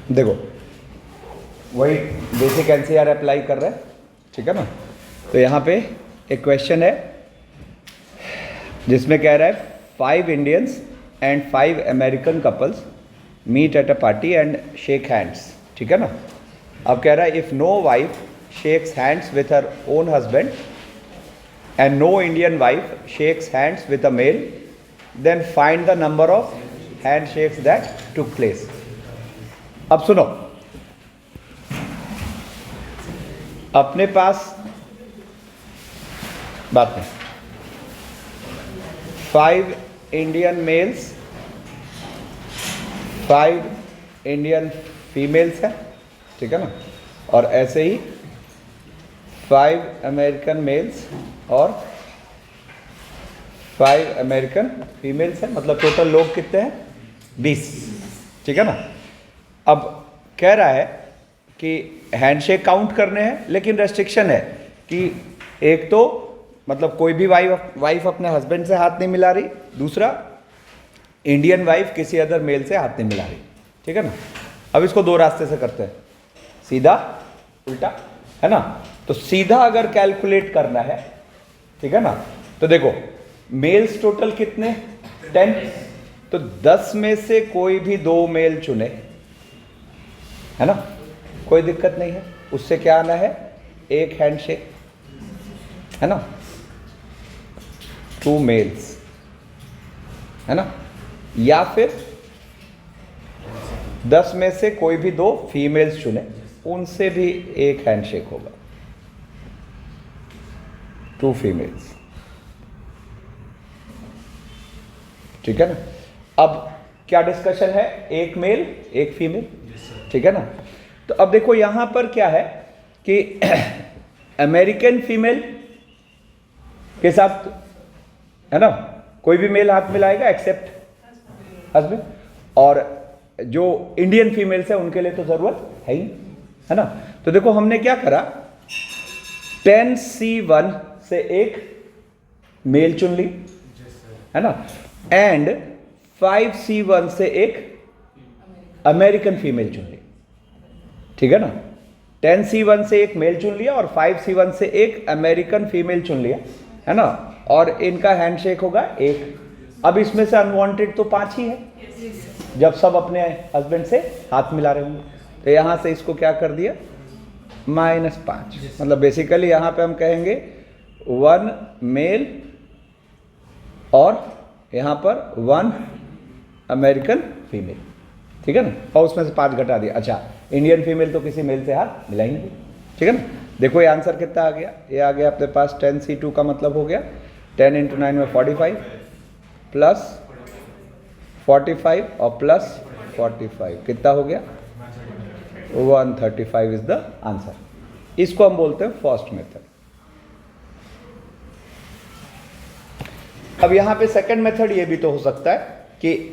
देखो वही basic NCR apply कर रहे हैं, ठीक है ना। तो यहाँ पे एक क्वेश्चन है जिसमें कह रहा है 5 Indians and 5 American couples meet at a party and shake hands, ठीक है ना। अब कह रहा है if no wife shakes hands with her own husband and no Indian wife shakes hands with a male, then find the number of hand shakes that took place. अब सुनो, अपने पास बात नहीं, 5 इंडियन मेल्स 5 इंडियन फीमेल्स हैं, ठीक है ना, और ऐसे ही 5 अमेरिकन मेल्स और 5 अमेरिकन फीमेल्स हैं, मतलब टोटल लोग कितने हैं? 20, ठीक है ना। अब कह रहा है कि हैंडशेक काउंट करने हैं, लेकिन रेस्ट्रिक्शन है कि एक तो मतलब कोई भी वाइफ अपने हस्बैंड से हाथ नहीं मिला रही, दूसरा इंडियन वाइफ किसी अदर मेल से हाथ नहीं मिला रही, ठीक है ना। अब इसको 2 रास्ते से करते हैं, सीधा उल्टा, है ना। तो सीधा अगर कैलकुलेट करना है, ठीक है ना, तो देखो मेल्स टोटल कितने? 10। तो 10 में से कोई भी 2 मेल चुने, है ना, कोई दिक्कत नहीं है। उससे क्या आना है? एक हैंडशेक, है ना, 2 मेल्स, है ना। या फिर 10 में से कोई भी 2 फीमेल्स चुने, उनसे भी एक हैंडशेक होगा, 2 फीमेल्स, ठीक है ना। अब क्या डिस्कशन है? एक मेल एक फीमेल, ठीक है ना। तो अब देखो यहां पर क्या है कि अमेरिकन फीमेल के साथ, है ना, कोई भी मेल हाथ मिलाएगा एक्सेप्ट हस्बैंड, और जो इंडियन फीमेल्स है उनके लिए तो जरूरत है ही, है ना। तो देखो हमने क्या करा, 10C1 से एक मेल चुन ली, है ना, एंड 5C1 से एक अमेरिकन फीमेल चुन ली, ठीक है ना। 10C1 से एक मेल चुन लिया और 5C1 से एक अमेरिकन फीमेल चुन लिया, है ना, और इनका हैंडशेक होगा एक। अब इसमें से अनवांटेड तो 5 ही है, जब सब अपने हस्बैंड से हाथ मिला रहे होंगे। तो यहां से इसको क्या कर दिया? -5। मतलब बेसिकली यहां पे हम कहेंगे 1 मेल और यहां पर 1 अमेरिकन फीमेल, ठीक है ना, और उसमें से 5 घटा दिया। अच्छा, इंडियन फीमेल तो किसी मेल से हाथ मिलाएंगे, ठीक है ना। देखो ये आंसर कितना आ गया? ये आ गया अपने पास 10C2 का मतलब हो गया 10 × 9 में 45 प्लस 45 और प्लस 45 कितना हो गया? 135 इज द आंसर। इसको हम बोलते हैं फर्स्ट मेथड। अब यहां पे सेकंड मेथड ये भी तो हो सकता है कि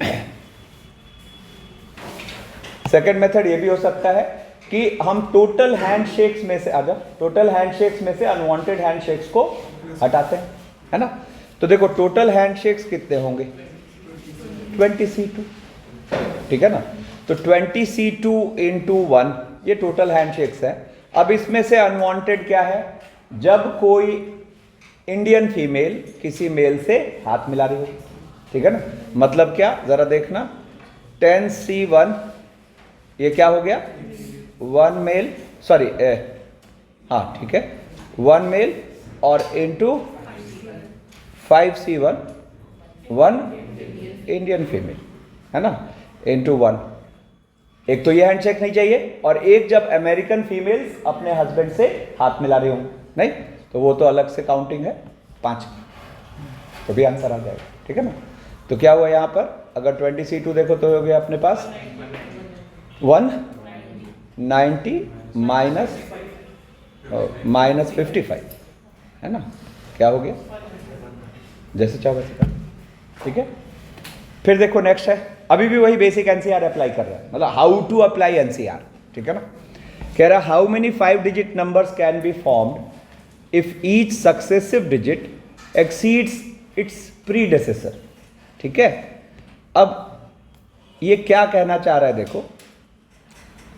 सेकंड मेथड ये भी हो सकता है कि हम टोटल हैंडशेक्स में से टोटल हैंडशेक्स में से अनवांटेड हैंडशेक्स को हटाते हैं, है ना। तो देखो टोटल हैंडशेक्स कितने होंगे? 20C2, ठीक है ना। तो 20C2 × 1 ये टोटल हैंडशेक्स है। अब इसमें से अनवांटेड क्या है? जब कोई इंडियन फीमेल किसी मेल से हाथ मिला रही हो, ठीक है ना। मतलब क्या, जरा देखना, 10C1 ये क्या हो गया? 1 मेल, सॉरी हाँ ठीक है, 1 मेल और इंटू 5C1 1 इंडियन फीमेल, है ना, इंटू 1। एक तो ये हैंडशेक नहीं चाहिए, और एक जब अमेरिकन फीमेल्स अपने हस्बैंड से हाथ मिला रही हों, नहीं तो वो तो अलग से काउंटिंग है 5, तो भी आंसर आ जाएगा, ठीक है ना। तो क्या हुआ यहाँ पर? अगर 20C2 देखो तो हो गया अपने पास 190 माइनस 55, है ना, क्या हो गया? जैसे चाहो वैसे कर, ठीक है। फिर देखो नेक्स्ट है, अभी भी वही बेसिक एनसीआर अप्लाई कर रहा है, मतलब हाउ टू अप्लाई एनसीआर, ठीक है ना। कह रहा how many 5 digit numbers can be formed if each successive digit exceeds its predecessor, ठीक है। अब ये क्या कहना चाह रहा है? देखो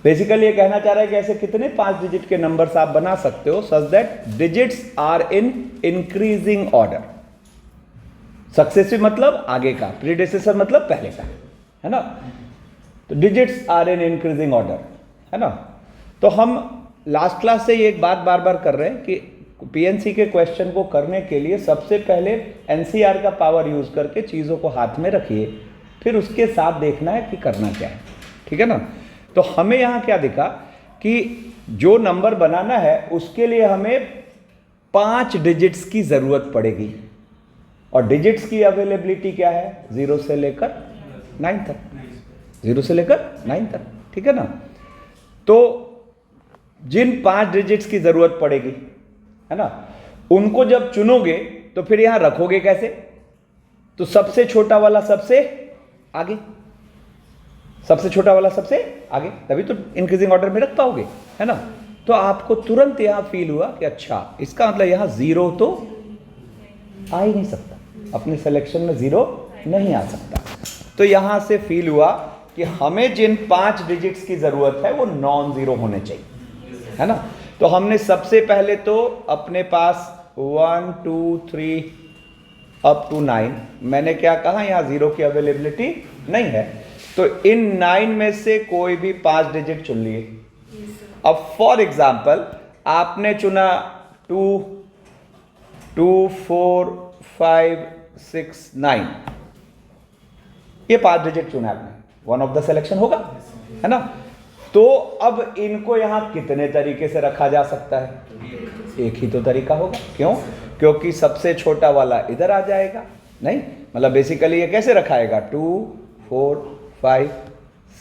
बेसिकली ये कहना चाह रहा है कि ऐसे कितने 5 डिजिट के नंबर्स आप बना सकते हो such that digits are in increasing order. Successive मतलब आगे का, प्रीडेसेसर मतलब पहले का, है ना। तो digits are in increasing order, है ना। तो हम लास्ट क्लास से ये एक बात बार बार कर रहे हैं कि पीएनसी के क्वेश्चन को करने के लिए सबसे पहले एनसीआर का पावर यूज करके चीज़ों को हाथ में रखिए, फिर उसके साथ देखना है कि करना क्या है, ठीक है ना। तो हमें यहाँ क्या दिखा कि जो नंबर बनाना है उसके लिए हमें 5 डिजिट्स की ज़रूरत पड़ेगी, और डिजिट्स की अवेलेबिलिटी क्या है 0 से लेकर 9 तक, 0 से लेकर 9 तक, ठीक है ना। तो जिन 5 डिजिट्स की ज़रूरत पड़ेगी, है ना, उनको जब चुनोगे तो फिर यहां रखोगे कैसे, तो सबसे छोटा वाला सबसे आगे, सबसे छोटा वाला सबसे आगे, तभी तो इंक्रीजिंग ऑर्डर में रख पाओगे, है ना। तो आपको तुरंत यहां फील हुआ कि अच्छा इसका मतलब यहां 0 तो आ ही नहीं सकता, अपने सिलेक्शन में 0 नहीं आ सकता। तो यहां से फील हुआ कि हमें जिन 5 डिजिट्स की जरूरत है वो नॉन जीरो होने चाहिए, है ना। तो हमने सबसे पहले तो अपने पास 1 2 3 अप टू 9, मैंने क्या कहा यहाँ 0 की अवेलेबिलिटी नहीं है, तो इन 9 में से कोई भी 5 डिजिट चुन लिए। अब फॉर एग्जाम्पल आपने चुना 2 2 4 5 6 9, ये 5 डिजिट चुना आपने, वन ऑफ द सिलेक्शन होगा, है ना। तो अब इनको यहां कितने तरीके से रखा जा सकता है, एक ही तो तरीका होगा, क्यों, क्योंकि सबसे छोटा वाला इधर आ जाएगा, नहीं मतलब बेसिकली ये कैसे रखाएगा 2 4 5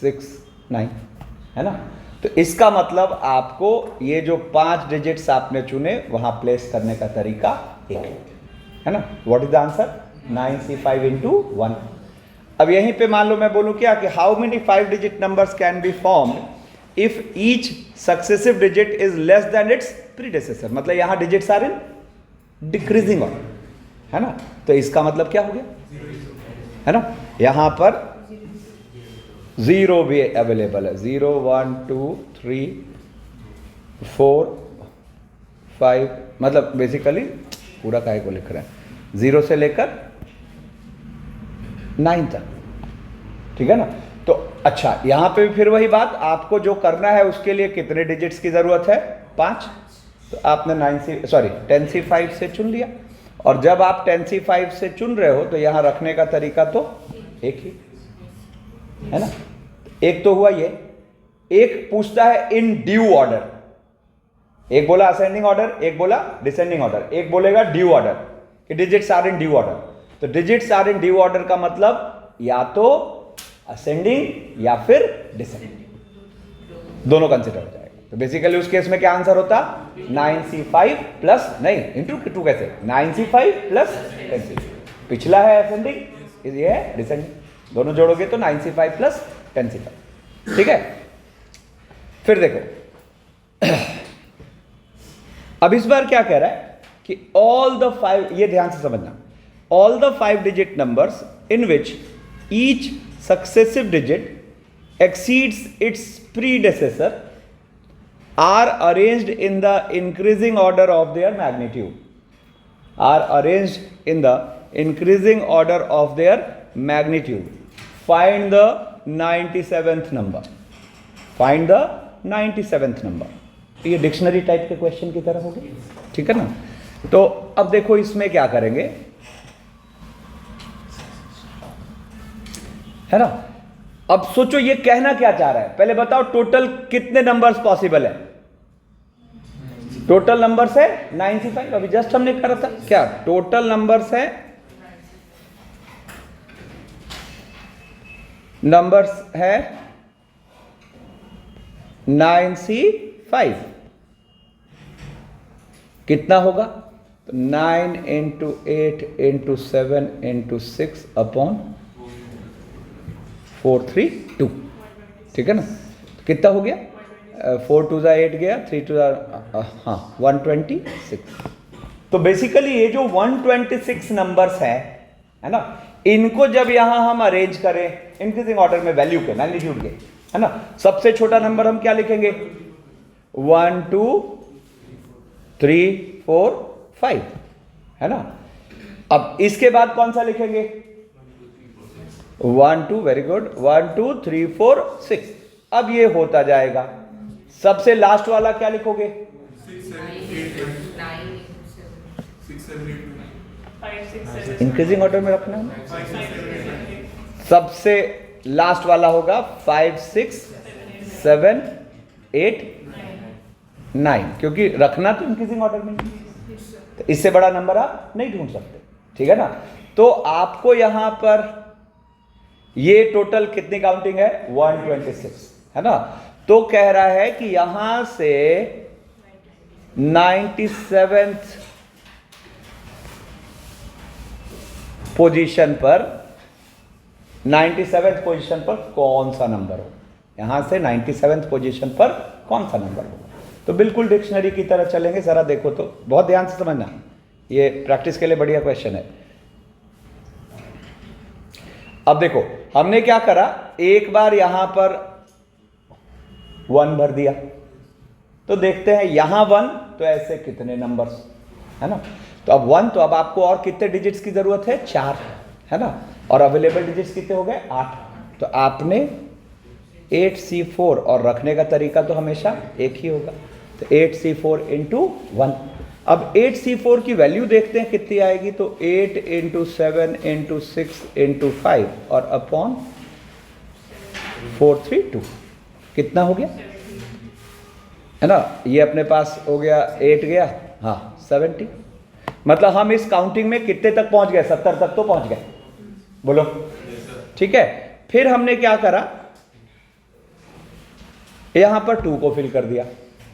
6 9, है ना। तो इसका मतलब आपको ये जो 5 डिजिट्स आपने चुने वहां प्लेस करने का तरीका एक है ना। What is the answer 9C5 into 1। अब यहीं पे मान लो मैं बोलूं क्या कि how many 5 digit numbers can be formed if each successive digit is less than its predecessor, मतलब यहां digits are in decreasing order, है ना। तो इसका मतलब क्या हो गया, है ना, यहां पर 0 भी अवेलेबल है, 0 1 2 3 4 5, मतलब बेसिकली पूरा काहे को लिख रहे हैं 0 से लेकर 9 तक, ठीक है ना। तो अच्छा यहां पे भी फिर वही बात, आपको जो करना है उसके लिए कितने डिजिट्स की जरूरत है 5, तो आपने 10C5 से चुन लिया, और जब आप 10C5 से चुन रहे हो तो यहां रखने का तरीका तो एक ही है ना। एक तो हुआ ये, एक पूछता है इन ड्यू ऑर्डर, एक बोला असेंडिंग ऑर्डर, एक बोला डिसेंडिंग ऑर्डर, एक बोलेगा ड्यू ऑर्डर कि digits are in due order. तो digits are in due order का मतलब या तो असेंडिंग या फिर डिसेंडिंग, दोनों कंसिडर हो जाएगा। तो बेसिकली उस केस में क्या आंसर होता 9C5 प्लस नहीं इंटू 2 कैसे 9C5 प्लस 10C, पिछला है असेंडिंग, ये है डिसेंडिंग, दोनों जोड़ोगे तो 9C5 प्लस 10C5, ठीक है। फिर देखो अब इस बार क्या कह रहा है कि ऑल द 5, ये ध्यान से समझना, all the 5 digit numbers in which each successive digit exceeds its predecessor are arranged in the increasing order of their magnitude, are arranged in the increasing order of their magnitude. Find the 97th number, find the 97th number। ये dictionary type के question की तरह होगी, ठीक है ना। तो अब देखो इसमें क्या करेंगे, है ना। अब सोचो ये कहना क्या चाह रहा है, पहले बताओ टोटल कितने नंबर्स पॉसिबल है, टोटल नंबर्स है 9C5, अभी जस्ट हमने करा था क्या, टोटल नंबर्स है, नंबर्स है 9C5, कितना होगा तो 9 into 8 into 7 into 6 upon 4 3 2, ठीक है ना। तो कितना हो गया 4 2 8 गया, 3 2 हाँ 126। तो बेसिकली ये जो 126 नंबर्स हैं, है ना, इनको जब यहां हम अरेंज करें इंक्रीजिंग ऑर्डर में वैल्यू के मैग्नीट्यूड के, है ना। सबसे छोटा नंबर हम क्या लिखेंगे, 1 2 3 4 5, है ना। अब इसके बाद कौन सा लिखेंगे, 1 2, वेरी गुड, 1 2 3 4 6। अब ये होता जाएगा। सबसे लास्ट वाला क्या लिखोगे, इंक्रीजिंग ऑर्डर में रखना है। सबसे लास्ट वाला होगा 5 6 7 8 9, क्योंकि रखना तो इंक्रीजिंग ऑर्डर में, तो इससे बड़ा नंबर आप नहीं ढूंढ सकते, ठीक है ना। तो आपको यहां पर ये टोटल कितनी काउंटिंग है, 126, है ना। तो कह रहा है कि यहां से 97th पोजीशन पर, 97th पोजीशन पर कौन सा नंबर हो, यहां से 97th पोजीशन पर कौन सा नंबर होगा। तो बिल्कुल डिक्शनरी की तरह चलेंगे, जरा देखो तो, बहुत ध्यान से समझना, ये प्रैक्टिस के लिए बढ़िया क्वेश्चन है। अब देखो हमने क्या करा, एक बार यहां पर 1 भर दिया, तो देखते हैं यहां 1, तो ऐसे कितने नंबर्स, है ना। तो अब 1, तो अब आपको और कितने डिजिट्स की जरूरत है, 4, है ना। और अवेलेबल डिजिट्स कितने हो गए, 8। तो आपने 8C4, और रखने का तरीका तो हमेशा एक ही होगा, तो 8C4 इंटू 1। अब 8C4 की वैल्यू देखते हैं कितनी आएगी, तो 8 इंटू 7 इंटू 6 इंटू 5 और अपॉन 432, कितना हो गया, है ना। ये अपने पास हो गया 8 गया, हाँ 70। मतलब हम इस काउंटिंग में कितने तक पहुंच गए, 70 तक तो पहुंच गए, बोलो, ठीक है। फिर हमने क्या करा, यहां पर 2 को फिल कर दिया,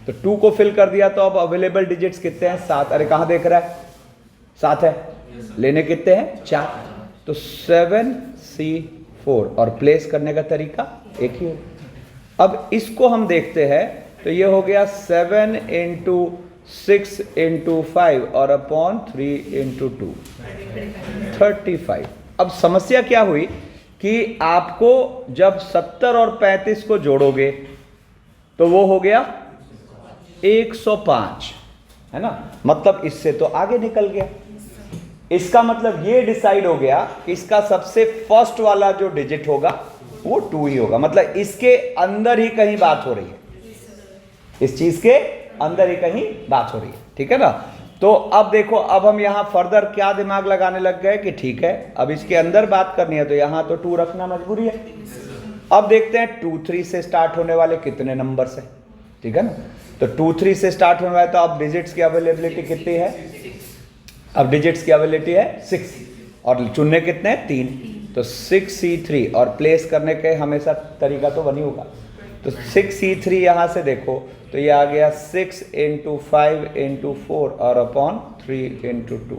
तो 2 को फिल कर दिया, तो अब अवेलेबल डिजिट्स कितने हैं, 7। अरे कहां देख रहा है, 7 है, लेने कितने हैं, 4। तो 7C4, और प्लेस करने का तरीका एक ही हो। अब इसको हम देखते हैं, तो ये हो गया 7 इंटू 6 इंटू 5 और अपॉन 3 इंटू 2, 35। अब समस्या क्या हुई कि आपको जब 70 और 35 को जोड़ोगे तो वो हो गया 105, है ना। मतलब इससे तो आगे निकल गया। इसका मतलब ये डिसाइड हो गया कि इसका सबसे फर्स्ट वाला जो डिजिट होगा वो 2 ही होगा। मतलब इसके अंदर ही कहीं बात हो रही है, इस चीज के अंदर ही कहीं बात हो रही है, ठीक है ना। तो अब देखो, अब हम यहां फर्दर क्या दिमाग लगाने लग गए कि ठीक है, अब इसके अंदर बात करनी है, तो यहां तो 2 रखना मजबूरी है। अब देखते हैं 2 3 से स्टार्ट होने वाले कितने नंबर्स हैं, ठीक है ना। तो 2 3 से स्टार्ट होने वाले, तो अब डिजिट्स की अवेलेबिलिटी कितनी है, अब डिजिट्स की अवेलेबिलिटी है 6, और चुनने कितने हैं, 3। तो 6C3, और प्लेस करने के हमेशा तरीका तो बनी होगा, तो 6C3 यहां से देखो, तो ये आ गया 6 इंटू 5 इंटू 4 और अपॉन 3 इंटू 2,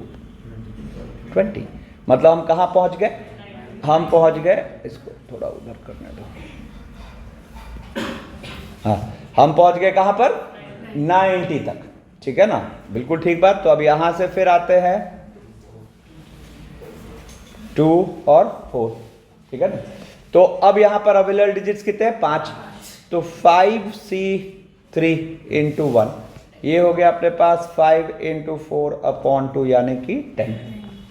20। मतलब हम कहाँ पहुंच गए, हम पहुंच गए, इसको थोड़ा उधर करने दो, हाँ हम पहुंच गए कहाँ पर, 90 तक, ठीक है ना, बिल्कुल ठीक बात। तो अब यहां से फिर आते हैं 2 और 4, ठीक है ना। तो अब यहां पर अवेलेबल डिजिट्स कितने हैं, 5। तो 5C3 इंटू 1, ये हो गया अपने पास 5 इंटू 4 अपॉन 2, यानी कि 10।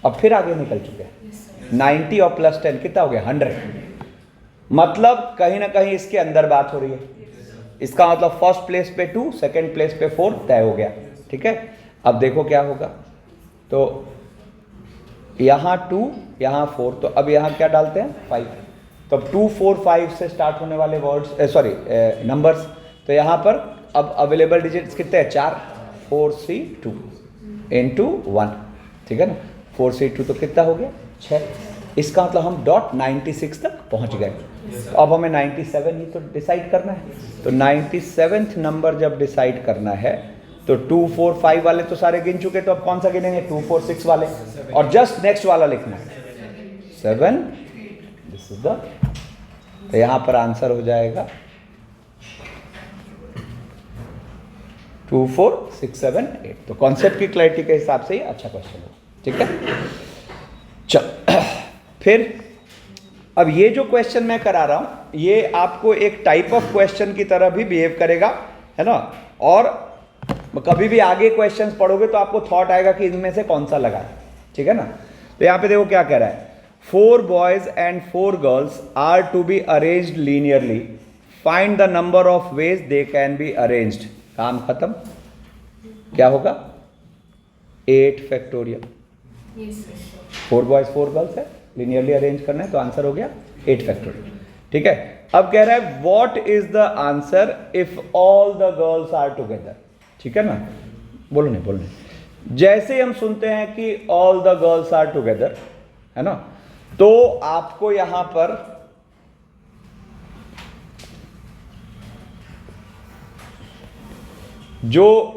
अब फिर आगे निकल चुके हैं, 90 और प्लस 10 कितना हो गया, 100। मतलब कहीं ना कहीं इसके अंदर बात हो रही है। इसका मतलब फर्स्ट प्लेस पे 2, सेकंड प्लेस पे 4 तय हो गया, ठीक है। अब देखो क्या होगा, तो यहाँ 2 यहाँ 4, तो अब यहाँ क्या डालते हैं, 5। तो अब 2 4 5 से स्टार्ट होने वाले वर्ड्स, सॉरी नंबर्स, तो यहाँ पर अब अवेलेबल डिजिट्स कितने हैं, 4। 4C2 इंटू 1, ठीक है ना, 4C2 तो कितना हो गया, 6। इसका मतलब हम डॉट 96 तक पहुँच गए। तो अब हमें 97 ही तो डिसाइड करना है, तो 97th नंबर जब डिसाइड करना है, तो 2 4 5 वाले तो सारे गिन चुके, तो अब कौन सा गिनेंगे, 2 4 6 वाले, और जस्ट नेक्स्ट वाला लिखना है 7। दिस इज द, तो यहां पर आंसर हो जाएगा 2 4 6 7 8। तो कॉन्सेप्ट की क्लैरिटी के हिसाब से ही अच्छा क्वेश्चन हो, ठीक है। चल फिर अब ये जो क्वेश्चन मैं करा रहा हूं ये आपको एक टाइप ऑफ क्वेश्चन की तरह भी बिहेव करेगा, है ना। और कभी भी आगे क्वेश्चंस पढ़ोगे तो आपको थॉट आएगा कि इनमें से कौन सा लगा, ठीक है ना। तो यहां पे देखो क्या कह रहा है, 4 boys and 4 girls are to be arranged linearly, find the number of ways they can be arranged. काम खत्म। क्या होगा? 8 फैक्टोरियल। 4 बॉयज 4 गर्ल्स है, लीनियरली अरेंज करना है तो आंसर हो गया 8 फैक्टोरियल, ठीक है। अब कह रहा है what is the answer if all the girls are together, ठीक है ना। बोलो नहीं। जैसे हम सुनते हैं कि all the girls are together, है ना, तो आपको यहां पर जो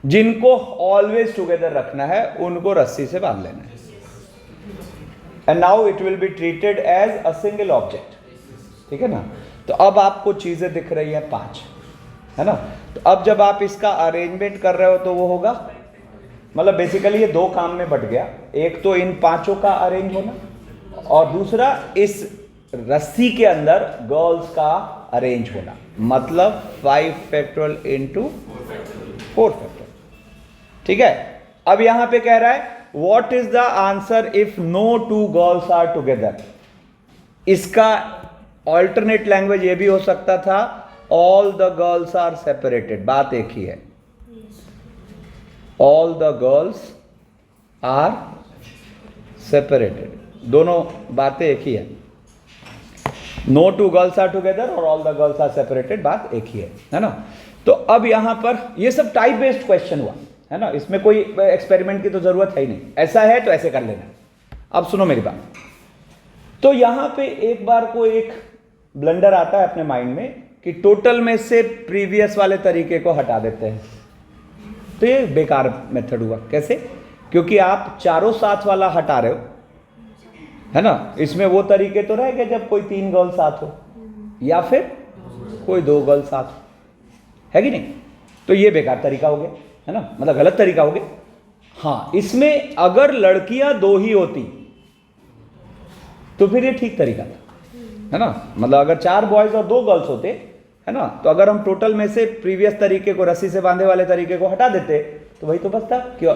जिनको ऑलवेज टुगेदर रखना है उनको रस्सी से बांध लेना है, and now it will be treated as a single object, ठीक है ना। तो अब आपको चीजें दिख रही है 5, है ना। तो अब जब आप इसका अरेंजमेंट कर रहे हो तो वो होगा, मतलब बेसिकली ये 2 काम में बट गया, एक तो इन 5 का अरेंज होना और दूसरा इस रस्सी के अंदर गर्ल्स का अरेंज होना, मतलब 5 फैक्टोरियल इंटू 4 फैक्टोरियल, ठीक है। अब यहां पे कह रहा है what is the answer if no 2 girls are together. इसका ऑल्टरनेट लैंग्वेज ये भी हो सकता था all the girls are separated, बात एक ही है, all the girls are separated, दोनों बातें एक ही है। नो 2 गर्ल्स आर टुगेदर और all the girls are separated, बात एक ही है ना। तो अब यहां पर ये सब टाइप बेस्ड क्वेश्चन हुआ, है ना, इसमें कोई एक्सपेरिमेंट की तो जरूरत है ही नहीं, ऐसा है तो ऐसे कर लेना। अब सुनो मेरी बात, तो यहां पे एक बार को एक ब्लंडर आता है अपने माइंड में कि टोटल में से प्रीवियस वाले तरीके को हटा देते हैं, तो ये बेकार मेथड हुआ। कैसे? क्योंकि आप चारों साथ वाला हटा रहे हो, है ना, इसमें वो तरीके तो रह गए जब कोई 3 गर्ल साथ हो या फिर कोई 2 गर्ल साथ हो, है कि नहीं। तो ये बेकार तरीका हो गया, है ना, मतलब गलत तरीका हो गया। हाँ, इसमें अगर लड़कियां 2 ही होती तो फिर ये ठीक तरीका था, है ना, मतलब अगर 4 बॉयज और 2 गर्ल्स होते, है ना, तो अगर हम टोटल में से प्रीवियस तरीके को, रस्सी से बांधे वाले तरीके को हटा देते तो वही तो बचता कि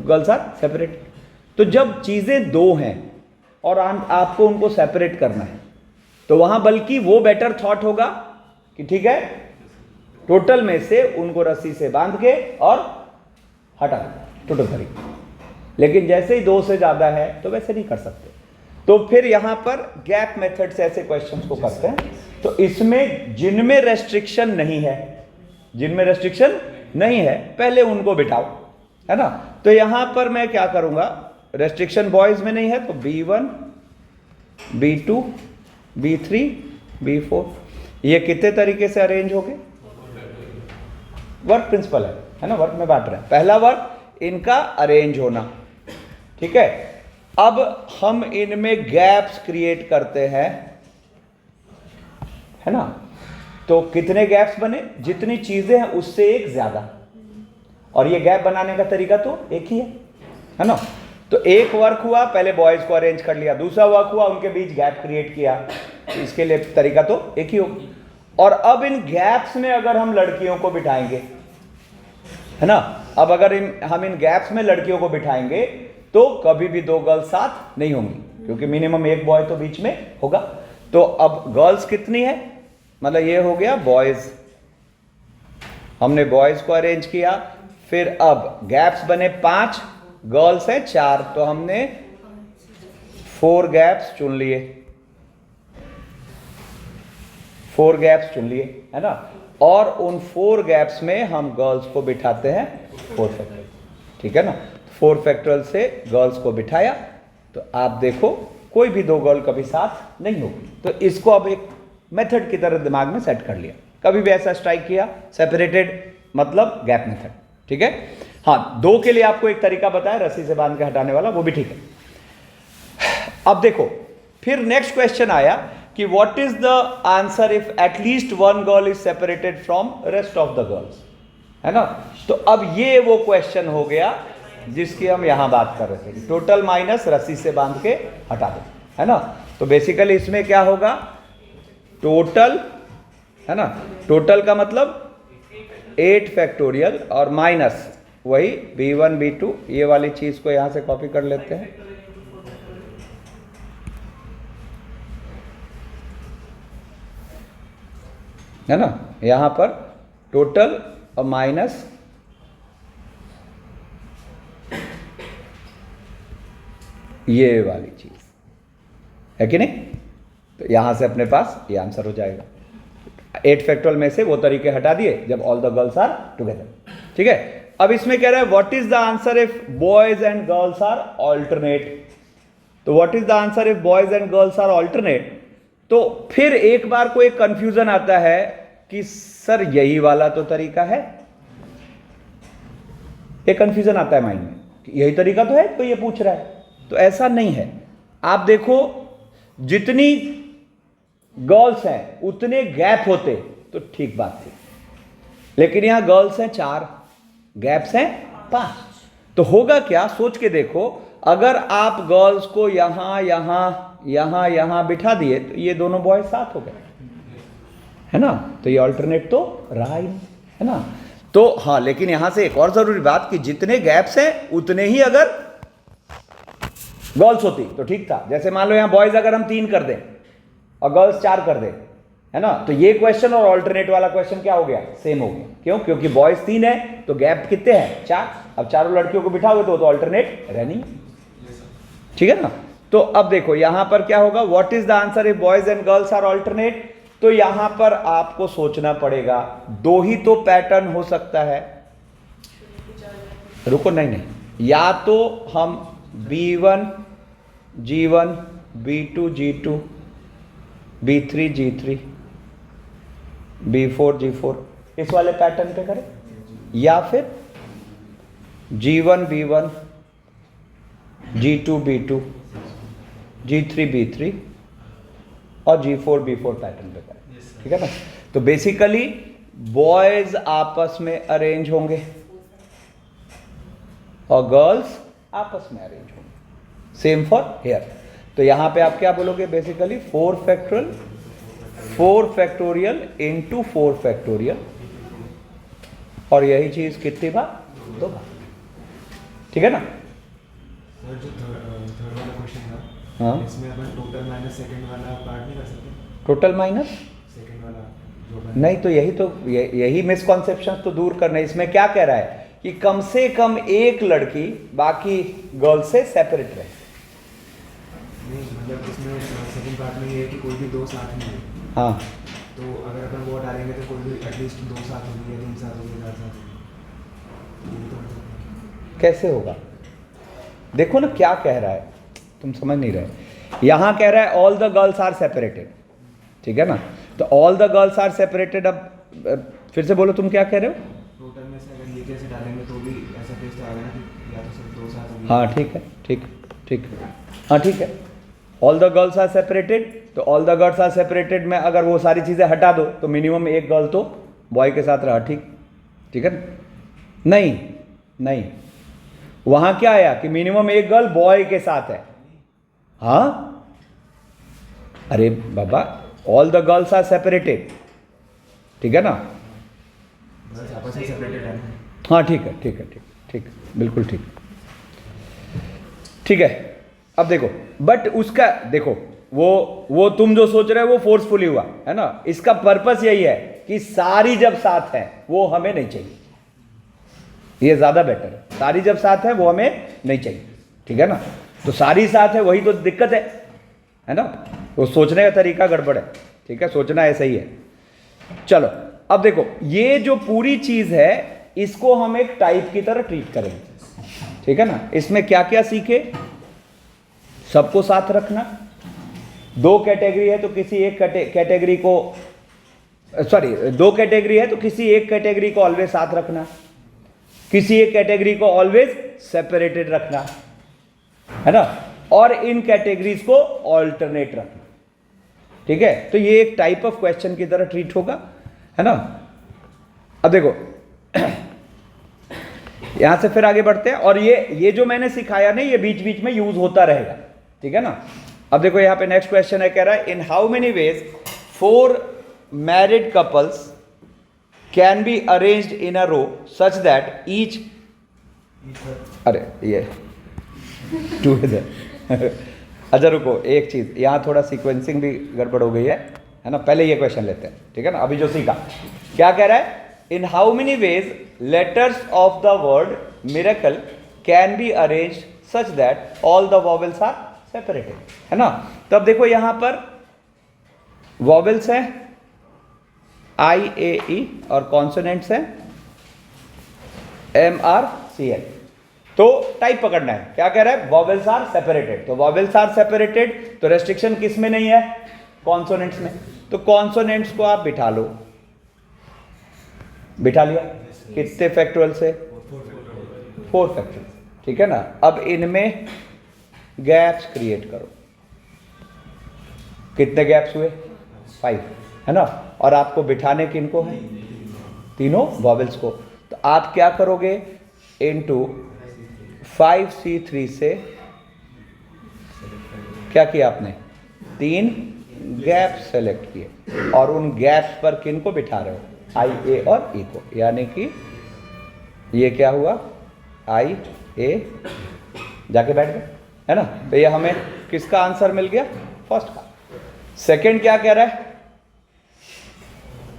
गर्ल्स आर सेपरेट। तो जब चीजें 2 हैं और आपको उनको सेपरेट करना है तो वहां बल्कि वो बेटर थॉट होगा कि ठीक है टोटल में से उनको रस्सी से बांध के और हटा दो टोटल तरीके। लेकिन जैसे ही 2 से ज्यादा है तो वैसे नहीं कर सकते, तो फिर यहां पर गैप मेथड से ऐसे क्वेश्चंस को करते हैं। तो इसमें जिनमें रेस्ट्रिक्शन नहीं है, जिनमें रेस्ट्रिक्शन नहीं है पहले उनको बिठाओ, है ना। तो यहां पर मैं क्या करूंगा, रेस्ट्रिक्शन बॉयज में नहीं है तो B1 B2 B3 B4, ये कितने तरीके से अरेंज हो गए? वर्क प्रिंसिपल है ना, वर्क में बांट रहे हैं। पहला वर्क इनका अरेंज होना, ठीक है। अब हम इनमें गैप्स क्रिएट करते हैं, है ना। तो कितने गैप्स बने? जितनी चीजें हैं उससे एक ज्यादा, और ये गैप बनाने का तरीका तो एक ही है ना। तो एक वर्क हुआ, पहले बॉयज को अरेंज कर लिया, दूसरा वर्क हुआ उनके बीच गैप क्रिएट किया, इसके लिए तरीका तो एक ही होगा। और अब इन गैप्स में अगर हम लड़कियों को बिठाएंगे, है ना, अब अगर हम इन गैप्स में लड़कियों को बिठाएंगे तो कभी भी 2 गर्ल्स साथ नहीं होंगी, क्योंकि मिनिमम एक बॉय तो बीच में होगा। तो अब गर्ल्स कितनी है, मतलब ये हो गया बॉयज, हमने बॉयज को अरेंज किया, फिर अब गैप्स बने 5, गर्ल्स है 4, तो हमने 4 गैप्स चुन लिए, 4 गैप्स चुन लिए, है ना। और उन 4 गैप्स में हम गर्ल्स को बिठाते हैं 4 फैक्टोरियल, ठीक है ना। 4 फैक्टोरियल से गर्ल्स को बिठाया तो आप देखो कोई भी 2 गर्ल कभी साथ नहीं होगी। तो इसको अब एक मेथड की तरह दिमाग में सेट कर लिया, कभी भी ऐसा स्ट्राइक किया सेपरेटेड मतलब गैप मेथड, ठीक है। हाँ, 2 के लिए आपको एक तरीका बताया रस्सी से बांध के हटाने वाला, वो भी ठीक है। अब देखो फिर नेक्स्ट क्वेश्चन आया कि what is the answer if at least 1 girl is separated from rest of the girls, है ना। तो अब ये वो क्वेश्चन हो गया जिसकी हम यहां बात कर रहे थे, टोटल माइनस रस्सी से बांध के हटा दो, है ना। तो बेसिकली इसमें क्या होगा, टोटल, है ना, टोटल का मतलब 8 फैक्टोरियल और माइनस वही b1 b2, ये वाली चीज को यहां से कॉपी कर लेते हैं, है ना, यहां पर टोटल और माइनस ये वाली चीज है कि नहीं। तो यहां से अपने पास ये आंसर हो जाएगा। 8 फैक्टोरियल में से वो तरीके हटा दिए जब all the girls are together, ठीक है। अब इसमें कह रहा है what is the answer if boys and girls are alternate. तो what is the answer if boys and girls are alternate, तो फिर एक बार को एक कंफ्यूजन आता है कि सर यही वाला तो तरीका है, एक कंफ्यूजन आता है माइंड में, यही तरीका तो है तो ये पूछ रहा है। तो ऐसा नहीं है, आप देखो जितनी गर्ल्स हैं उतने गैप होते तो ठीक बात थी, लेकिन यहां गर्ल्स हैं 4, गैप्स हैं 5। तो होगा क्या, सोच के देखो, अगर आप गर्ल्स को यहां यहां यहां यहां बिठा दिए तो ये दोनों बॉयज साथ हो गए, है ना। तो ये ऑल्टरनेट तो रहा ही नहीं, है ना। तो हाँ, लेकिन यहां से एक और जरूरी बात कि जितने गैप्स हैं उतने ही अगर गर्ल्स होती तो ठीक था। जैसे मान लो यहां बॉयज अगर हम 3 कर दें और गर्ल्स 4 कर दें, है ना, तो ये क्वेश्चन और ऑल्टरनेट वाला क्वेश्चन क्या हो गया, सेम हो गया। क्यों, क्योंकि बॉयज 3 है तो गैप कितने हैं, 4। अब चारों लड़कियों को बिठाओगे तो ऑल्टरनेट रहनी, ठीक है ना। तो अब देखो यहां पर क्या होगा, what is the answer if boys and girls are alternate. तो यहां पर आपको सोचना पड़ेगा, 2 ही तो पैटर्न हो सकता है। रुको, नहीं, या तो हम B1 G1 B2 G2 B3 G3 B4 G4 इस वाले पैटर्न पे करें, या फिर G1 B1 G2 B2 G3 B3 और G4 B4 पैटर्न पे करें, ठीक है ना। तो बेसिकली बॉयज आपस में अरेंज होंगे और गर्ल्स आपस में अरेंज होंगे, सेम फॉर हेयर। तो यहां पे आप क्या बोलोगे, बेसिकली 4 फैक्टोरियल इंटू 4 फैक्टोरियल, और यही चीज कितनी बार, 2 बार, ठीक है ना। सर जो थर्ड वाला क्वेश्चन था, हाँ, इसमें अपन टोटल माइनस सेकंड वाला पार्ट नहीं कर सकते, टोटल माइनस सेकंड वाला जो नहीं, तो यही मिसकॉन्सेप्शन तो दूर करना है। इसमें क्या कह रहा है कि कम से कम एक लड़की बाकी गर्ल से सेपरेट रहे। नहीं, मतलब इसमें सेकंड पार्ट में ये है कि कोई भी 2 साथ नहीं है। हाँ, तो अगर अपन वो डालेंगे तो कोई भी एटलीस्ट 2 साथ होगी या 3 साथ होगी, 4 साथ होगी। कैसे होगा, देखो ना क्या कह रहा है, तुम समझ नहीं रहे। यहां कह रहा है all the girls are separated, ठीक है ना। तो all the girls are separated, अब फिर से बोलो तुम क्या कह रहे हो। टोटल में से अगर ये कैसे डालेंगे तो भी ऐसा टेस्ट आएगा ना कि या तो सिर्फ 2 साथ होगी। हाँ ठीक है, ठीक, हाँ ठीक है। All the girls are separated, तो all the girls are separated में अगर वो सारी चीज़ें हटा दो तो मिनिमम एक गर्ल तो बॉय के साथ रहा, ठीक है ना। नहीं, वहां क्या आया कि मिनिमम एक गर्ल बॉय के साथ है। हाँ, अरे बाबा, all the girls are separated, ठीक है ना। बस आपस में सेपरेटेड है। हाँ ठीक, बिल्कुल ठीक है। अब देखो, बट उसका देखो, वो तुम जो सोच रहे हो वो फोर्सफुली हुआ, है ना। इसका पर्पस यही है कि सारी जब साथ है वो हमें नहीं चाहिए, ये ज्यादा बेटर है। सारी जब साथ है वो हमें नहीं चाहिए, ठीक है ना। तो सारी साथ है वही तो दिक्कत है ना। वो सोचने का तरीका गड़बड़ है, ठीक है, सोचना ऐसा ही है। चलो अब देखो, ये जो पूरी चीज है इसको हम एक टाइप की तरह ट्रीट करेंगे, ठीक है ना। इसमें क्या क्या सीखे, सबको साथ रखना, 2 कैटेगरी है तो किसी एक कैटेगरी को, सॉरी 2 कैटेगरी है तो किसी एक कैटेगरी को ऑलवेज साथ रखना, किसी एक कैटेगरी को ऑलवेज सेपरेटेड रखना, है ना, और इन कैटेगरीज को ऑल्टरनेट रखना, ठीक है। तो ये एक टाइप ऑफ क्वेश्चन की तरह ट्रीट होगा, है ना। अब देखो यहां से फिर आगे बढ़ते हैं, और ये जो मैंने सिखाया ना, ये बीच बीच में यूज होता रहेगा, ठीक है ना। अब देखो यहाँ पे नेक्स्ट क्वेश्चन है, कह रहा है in how many ways 4 married couples can be arranged in a row such that each, अरे ये टूगेदर अच्छा रुको, एक चीज यहाँ थोड़ा सीक्वेंसिंग भी गड़बड़ हो गई है ना। पहले ये क्वेश्चन लेते हैं, ठीक है ना। अभी जो सीखा, क्या कह रहा है, in how many ways letters of the word miracle can be arrange such that all the vowels are separated, है ना। तो अब देखो यहां पर वॉवेल्स है IAE और कॉन्सोनेंट्स है MRCL। तो टाइप पकड़ना है, क्या कह रहा है, वॉवेल्स आर सेपरेटेड। तो वॉवेल्स आर सेपरेटेड, तो रेस्ट्रिक्शन किस में नहीं है, कॉन्सोनेंट्स में। तो कॉन्सोनेंट्स को आप बिठा लो, बिठा लिया, कितने फैक्टोरियल से, 4 फैक्टोरियल, ठीक है ना। अब इनमें गैप्स क्रिएट करो, कितने गैप्स हुए, 5, है ना। और आपको बिठाने किनको है, तीनों वॉवेल्स को। तो आप क्या करोगे, इनटू 5C3 से क्या किया आपने, 3 गैप सेलेक्ट किए, और उन गैप्स पर किनको बिठा रहे हो, IA और E को। यानी कि ये क्या हुआ, IA जाके बैठ गए, है ना। तो ये हमें किसका आंसर मिल गया, फर्स्ट का। सेकंड क्या कह रहा है,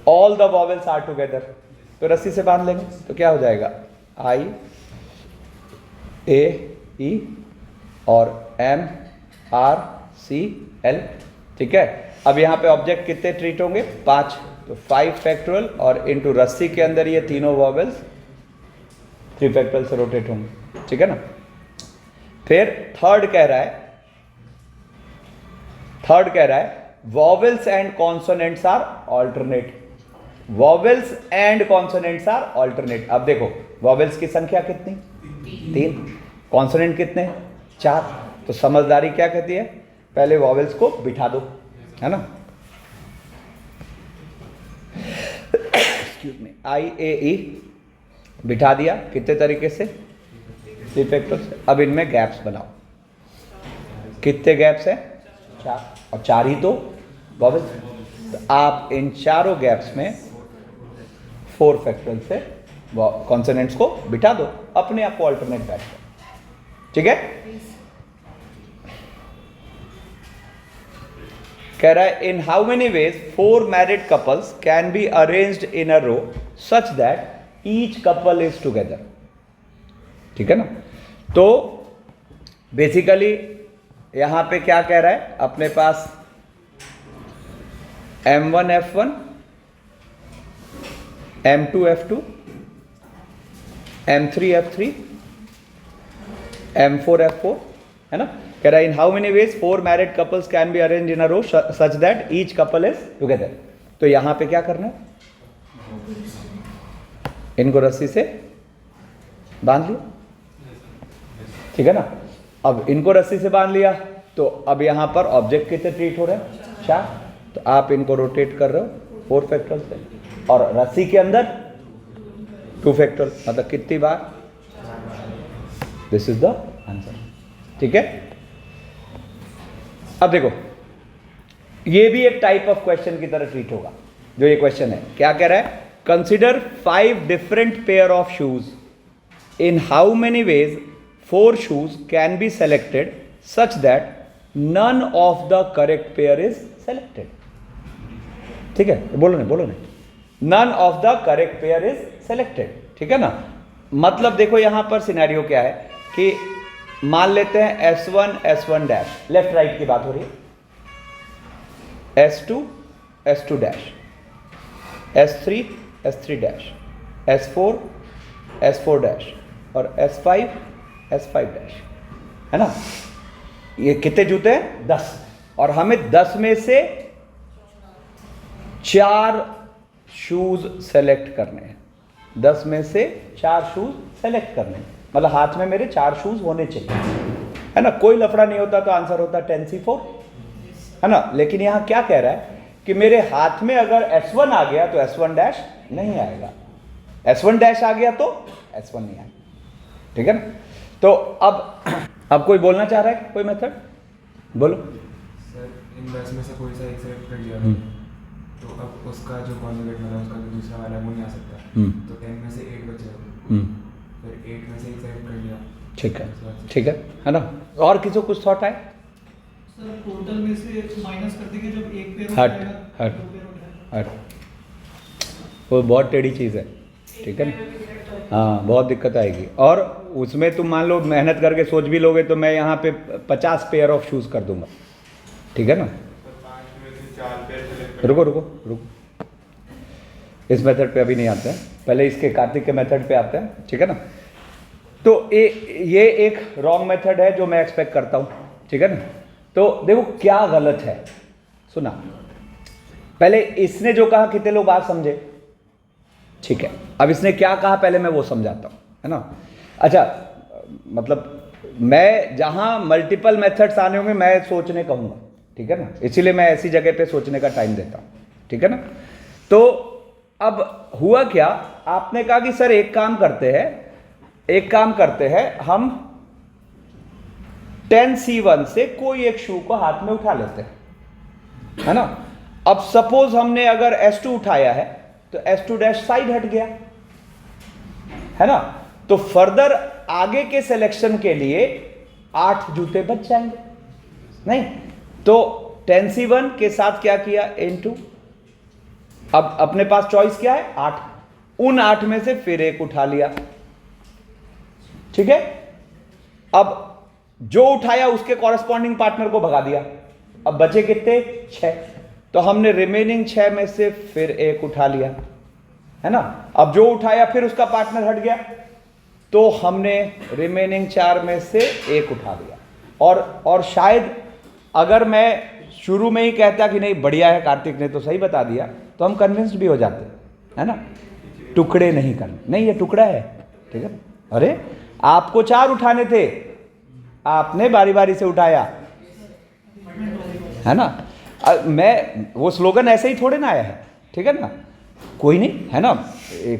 all the vowels are together. तो रस्सी से बांध लेंगे तो क्या हो जाएगा, IAE और MRCL, ठीक है। अब यहाँ पे ऑब्जेक्ट कितने ट्रीट होंगे, 5, तो 5 फैक्टोरियल और इनटू रस्सी के अंदर ये तीनों वॉवेल्स 3 फैक्टोरियल से रोटेट होंगे, ठीक है ना। फिर थर्ड कह रहा है vowels and consonants are alternate. Vowels and consonants are alternate. अब देखो वॉवेल्स की संख्या कितनी, 3, कॉन्सोनेंट कितने, 4। तो समझदारी क्या कहती है, पहले वॉवेल्स को बिठा दो, है ना। एक्सक्यूज मी, IAE बिठा दिया, कितने तरीके से, 3 फैक्टोरियल से। अब इनमें गैप्स बनाओ, कितने गैप्स है, 4, और 4 ही तो वॉवेल्स। तो आप इन चारों गैप्स में 4 फैक्टोरियल से कॉन्सोनेंट्स को बिठा दो, अपने आप को अल्टरनेट बैठ जाए, ठीक है। कह रहा है in how many ways 4 married couples can be arranged in a row such that each couple is together, ठीक है ना। तो बेसिकली यहां पे क्या कह रहा है, अपने पास M1 F1, M2 F2, M3 F3, M4 F4, है ना। कह रहा है in how many ways 4 married couples can be arrange in a row such that each couple is together. तो यहां पे क्या करना है, इनको रस्सी से बांध लिया, ठीक है ना। अब इनको रस्सी से बांध लिया, तो अब यहां पर ऑब्जेक्ट कितने ट्रीट हो रहे हैं, 4। तो आप इनको रोटेट कर रहे हो 4 फैक्टोरियल से, और रस्सी के अंदर 2 फैक्टोरियल, मतलब कितनी बार, दिस इज द आंसर, ठीक है। अब देखो ये भी एक टाइप ऑफ क्वेश्चन की तरह ट्रीट होगा, जो ये क्वेश्चन है। क्या कह रहा है, consider 5 different pair of shoes, in how many ways 4 shoes can be selected such that none of the correct pair is selected, ठीक है। बोलो नहीं, none of the correct pair is selected, ठीक है ना। मतलब देखो यहां पर सिनेरियो क्या है कि मान लेते हैं S1 S1 dash, left right की बात हो रही है, S2 S2 dash, S3 S3 dash, S4 S4 dash और S5 S5 डैश, है ना। ये कितने जूते हैं, 10, और हमें 10 में से 4 शूज सेलेक्ट करने हैं, 10 में से 4 शूज सेलेक्ट करने हैं। मतलब हाथ में मेरे 4 शूज होने चाहिए, है ना। कोई लफड़ा नहीं होता तो आंसर होता 10C4, है ना। लेकिन यहां क्या कह रहा है कि मेरे हाथ में अगर S1 आ गया तो S1 डैश नहीं आएगा, S1 डैश आ गया तो S1 नहीं आएगा, ठीक है ना। तो अब कोई बोलना चाह रहा है कोई मेथड, बोलो। सर इन बस में से कोई सा एक सेलेक्ट कर लिया तो अब उसका जो कॉन्जुगेट मतलब उसका जो दूसरा वाला है वो नहीं आ सकता, तो 10 में से 8 बचेगा, फिर 8 में से एक सेलेक्ट कर लिया। ठीक है ना। और किसी को कुछ थॉट आए? सर टोटल में से माइनस कर देंगे, जब एक पेयर हट वो बहुत टेढ़ी चीज़ है, ठीक है ना। हाँ बहुत दिक्कत आएगी। और उसमें तुम मान लो मेहनत करके सोच भी लोगे तो मैं यहाँ पे 50 पेयर ऑफ शूज़ कर दूंगा, ठीक है ना। रुको इस मेथड पे अभी नहीं आते हैं, पहले इसके कार्तिक के मेथड पे आते हैं, ठीक है ना। तो ये एक रॉन्ग मेथड है जो मैं एक्सपेक्ट करता हूँ, ठीक है ना। तो देखो क्या गलत है, सुना। पहले इसने जो कहा कितने लोग बात समझे, ठीक है। अब इसने क्या कहा पहले मैं वो समझाता हूँ, है ना। अच्छा मतलब मैं जहाँ मल्टीपल मेथड्स आने होंगे मैं सोचने कहूँगा, ठीक है ना, इसीलिए मैं ऐसी जगह पे सोचने का टाइम देता हूँ, ठीक है ना। तो अब हुआ क्या, आपने कहा कि सर एक काम करते हैं हम 10C1 से कोई एक शू को हाथ में उठा लेते हैं, है ना। अब सपोज हमने अगर S2 उठाया है तो S2 डैश साइड हट गया, है ना। तो फर्दर आगे के सिलेक्शन के लिए 8 जूते बच जाएंगे, नहीं तो 10C1 के साथ क्या किया N2। अब अपने पास चॉइस क्या है 8, उन 8 में से फिर एक उठा लिया, ठीक है। अब जो उठाया उसके कॉरेस्पॉन्डिंग पार्टनर को भगा दिया, अब बचे कितने 6, तो हमने रिमेनिंग 6 में से फिर एक उठा लिया, है ना। अब जो उठाया फिर उसका पार्टनर हट गया तो हमने रिमेनिंग 4 में से एक उठा लिया। और शायद अगर मैं शुरू में ही कहता कि नहीं बढ़िया है कार्तिक ने तो सही बता दिया तो हम कन्विंस्ड भी हो जाते, है ना। टुकड़े नहीं करने, नहीं ये टुकड़ा है, ठीक है। अरे आपको 4 उठाने थे, आपने बारी बारी से उठाया, है ना। मैं वो स्लोगन ऐसे ही थोड़े ना आया है, ठीक है ना। कोई नहीं, है ना,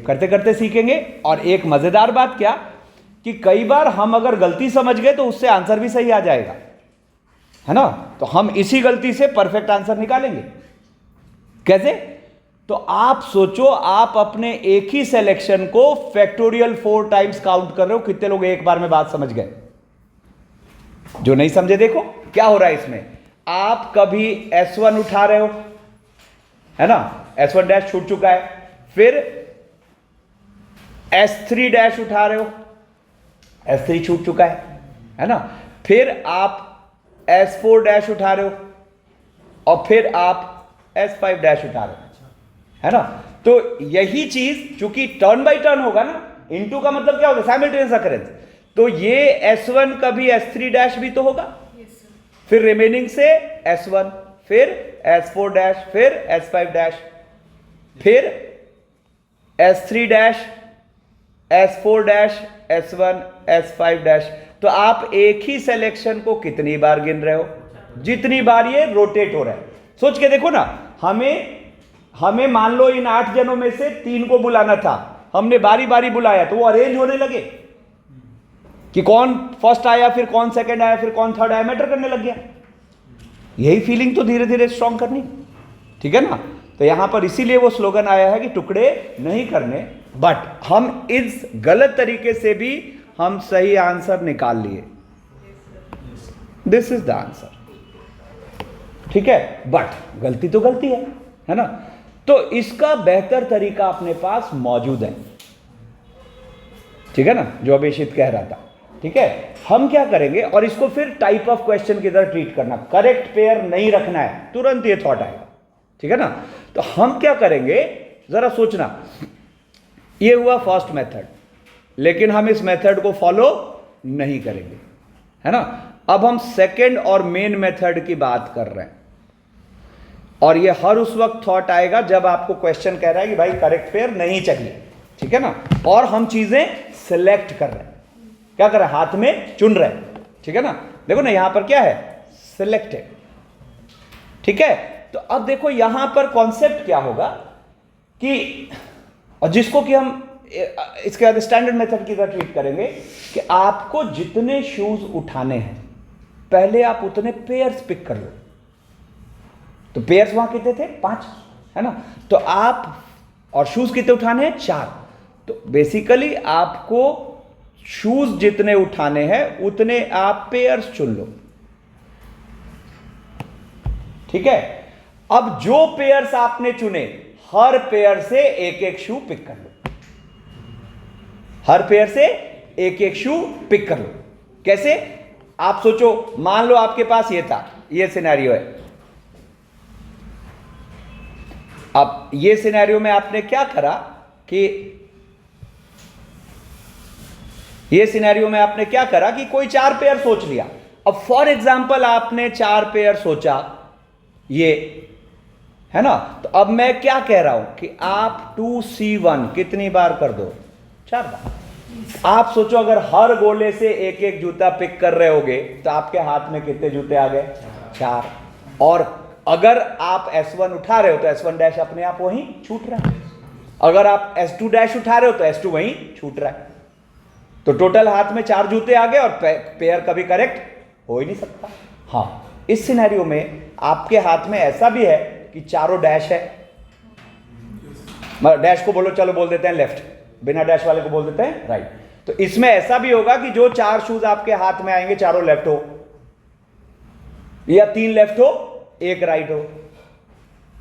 करते करते सीखेंगे। और एक मजेदार बात क्या कि कई बार हम अगर गलती समझ गए तो उससे आंसर भी सही आ जाएगा, है ना। तो हम इसी गलती से परफेक्ट आंसर निकालेंगे। कैसे? तो आप सोचो, आप अपने एक ही सिलेक्शन को फैक्टोरियल 4 टाइम्स काउंट कर रहे हो, कितने लोग एक बार में बात समझ गए। जो नहीं समझे देखो क्या हो रहा है इसमें। आप कभी S1 उठा रहे हो, है ना, S1 डैश छूट चुका है, फिर S3 डैश उठा रहे हो, S3 छूट चुका है ना। फिर आप S4 डैश उठा रहे हो और फिर आप S5 डैश उठा रहे हो, है ना। तो यही चीज चूंकि टर्न बाय टर्न होगा ना, इनटू का मतलब क्या होगा साइमल्टेनियस अकरेंस, तो ये S1 कभी S3 डैश भी तो होगा, फिर रिमेनिंग से S1, फिर S4 डैश, फिर S5 डैश, फिर S3 dash, S4 dash, S1, S5 dash. तो आप एक ही सिलेक्शन को कितनी बार गिन रहे हो, जितनी बार ये रोटेट हो रहा है। सोच के देखो ना, हमें मान लो इन 8 जनों में से 3 को बुलाना था, हमने बारी बारी बुलाया तो वो अरेंज होने लगे कि कौन फर्स्ट आया, फिर कौन सेकंड आया, फिर कौन थर्ड आया, मैटर करने लग गया। यही फीलिंग तो धीरे धीरे स्ट्रांग करनी, ठीक है ना। तो यहां पर इसीलिए वो स्लोगन आया है कि टुकड़े नहीं करने, बट हम इस गलत तरीके से भी हम सही आंसर निकाल लिए। दिस इज द आंसर, ठीक है। बट गलती तो गलती है ना। तो इसका बेहतर तरीका अपने पास मौजूद है, ठीक है ना, जो अभिषित कह रहा था, ठीक है। हम क्या करेंगे, और इसको फिर टाइप ऑफ क्वेश्चन की तरह ट्रीट करना, करेक्ट पेयर नहीं रखना है, तुरंत ये थॉट आएगा, ठीक है ना। तो हम क्या करेंगे जरा सोचना, ये हुआ फर्स्ट मेथड, लेकिन हम इस मेथड को फॉलो नहीं करेंगे, है ना। अब हम सेकंड और मेन मेथड की बात कर रहे हैं, और ये हर उस वक्त थॉट आएगा जब आपको क्वेश्चन कह रहा है कि भाई करेक्ट पेयर नहीं चाहिए, ठीक है ना, और हम चीजें सिलेक्ट कर रहे हैं, क्या कर रहे हैं, हाथ में चुन रहे हैं, ठीक है ना। देखो ना यहां पर क्या है, सिलेक्टेड, ठीक है। तो अब देखो यहां पर कॉन्सेप्ट क्या होगा कि, और जिसको कि हम इसके बाद स्टैंडर्ड मेथड की तरह ट्रीट करेंगे कि आपको जितने शूज उठाने हैं पहले आप उतने पेयर्स पिक कर लो। तो पेयर्स वहां कितने थे? 5, है ना? तो आप, और शूज कितने उठाने हैं? 4। तो बेसिकली आपको शूज जितने उठाने हैं उतने आप पेयर्स चुन लो, ठीक है? अब जो पेयर्स आपने चुने हर पेयर से एक एक शू पिक कर लो, हर पेयर से एक एक शू पिक कर लो। कैसे? आप सोचो, मान लो आपके पास ये था, ये सिनेरियो है। अब ये सिनेरियो में आपने क्या करा कि ये सिनेरियो में आपने क्या करा कि कोई 4 पेयर सोच लिया। अब फॉर एग्जांपल आपने 4 पेयर सोचा, ये है ना? तो अब मैं क्या कह रहा हूं कि आप 2C1 कितनी बार कर दो? 4 बार। आप सोचो अगर हर गोले से एक एक जूता पिक कर रहे होगे तो आपके हाथ में कितने जूते आ गए? 4। और अगर आप S1 उठा रहे हो तो S1 डैश अपने आप वहीं छूट रहा है, अगर आप S2 डैश उठा रहे हो तो S2 वहीं छूट रहा है। तो टोटल हाथ में 4 जूते आ गए और पेयर कभी करेक्ट हो ही नहीं सकता। हाँ, इस सिनेरियो में आपके हाथ में ऐसा भी है कि चारों डैश है, डैश को बोलो, चलो बोल देते हैं लेफ्ट, बिना डैश वाले को बोल देते हैं राइट। तो इसमें ऐसा भी होगा कि जो 4 शूज आपके हाथ में आएंगे चारों लेफ्ट हो, या 3 लेफ्ट हो 1 राइट हो।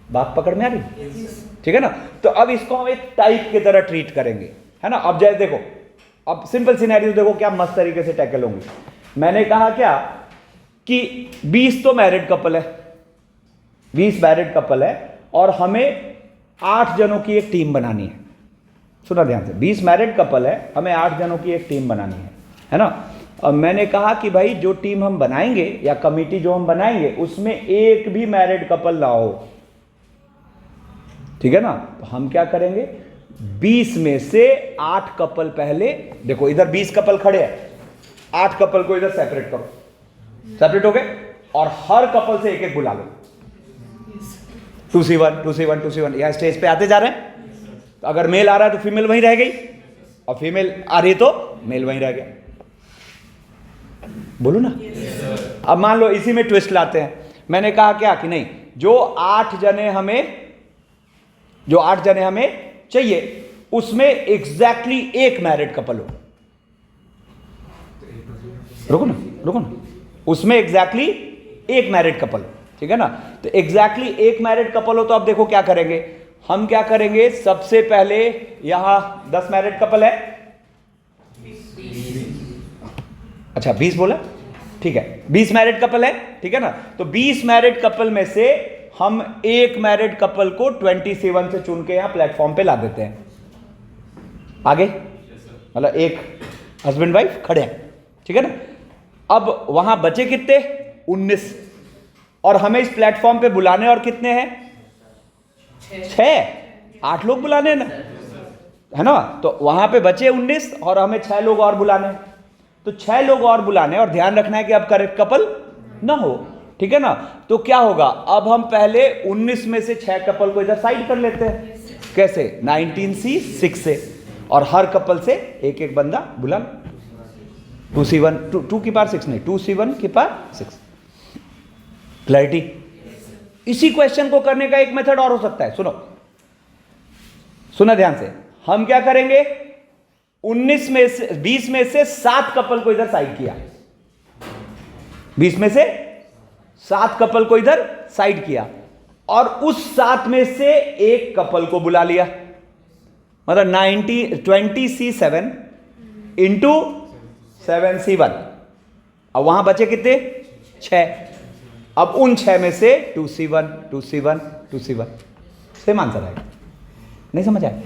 बात पकड़ में आ रही? ठीक है ना? तो अब इसको हम एक टाइप की तरह ट्रीट करेंगे, है ना? अब जैसे देखो, अब सिंपल सिनेरियो देखो क्या मस्त तरीके से टैकल होंगे। मैंने कहा क्या कि 20 तो मैरिड कपल है, 20 मैरिड कपल है और हमें 8 जनों की एक टीम बनानी है। सुना ध्यान से, 20 मैरिड कपल है, हमें 8 जनों की एक टीम बनानी है ना? अब मैंने कहा कि भाई जो टीम हम बनाएंगे या कमिटी जो हम बनाएंगे उसमें एक भी मैरिड कपल ना हो, ठीक है ना? तो हम क्या करेंगे, 20 में से 8 कपल पहले, देखो इधर 20 कपल खड़े हैं, 8 कपल को इधर सेपरेट करो, सेपरेट हो गए, और हर कपल से एक एक बुला लो। 2C1 2C1 2C1 यहां स्टेज पे आते जा रहे हैं। तो अगर मेल आ रहा है तो फीमेल वहीं रह गई, और फीमेल आ रही तो मेल वहीं रह गया। बोलो ना। अब मान लो इसी में ट्विस्ट लाते हैं। मैंने कहा क्या कि नहीं, जो 8 जने हमें चाहिए उसमें एग्जैक्टली एक मैरिड कपल हो। रुको ना, उसमें एग्जैक्टली एक मैरिड कपल हो, ठीक है ना? तो एग्जैक्टली एक मैरिड कपल हो तो अब देखो क्या करेंगे, हम क्या करेंगे, सबसे पहले यहां 10 मैरिड कपल है, अच्छा 20 बोला, ठीक है, 20 मैरिड कपल है, ठीक है ना? तो 20 मैरिड कपल में से हम एक मैरिड कपल को 27 से चुन के यहां प्लेटफॉर्म पे ला देते हैं। आगे मतलब एक हस्बैंड वाइफ खड़े हैं, ठीक है ना? अब वहां बचे कितने? 19, और हमें इस प्लेटफॉर्म पे बुलाने और कितने हैं? 6, 8 लोग बुलाने हैं ना, है ना? तो वहां पे बचे 19 और हमें 6 लोग और बुलाने हैं। तो 6 लोग और बुलाने, और ध्यान रखना है कि अब करेक्ट कपल ना हो, ठीक है ना? तो क्या होगा, अब हम पहले 19 में से 6 कपल को इधर साइड कर लेते हैं। कैसे? 19C6 से, और हर कपल से एक एक बंदा बुला लो। 2C1 2 की पावर 6 नहीं, 2C1 की पावर 6। क्लैरिटी? इसी क्वेश्चन को करने का एक मेथड और हो सकता है। सुनो ध्यान से, हम क्या करेंगे, 20 में से 7 कपल को इधर साइड किया, 20 में से 7 कपल को इधर साइड किया, और उस 7 में से एक कपल को बुला लिया। मतलब 20C7 इंटू 7C1। अब वहां बचे कितने? 6। अब उन 6 में से 2C1 2C1 2C1 same answer आएगा। नहीं समझ आया?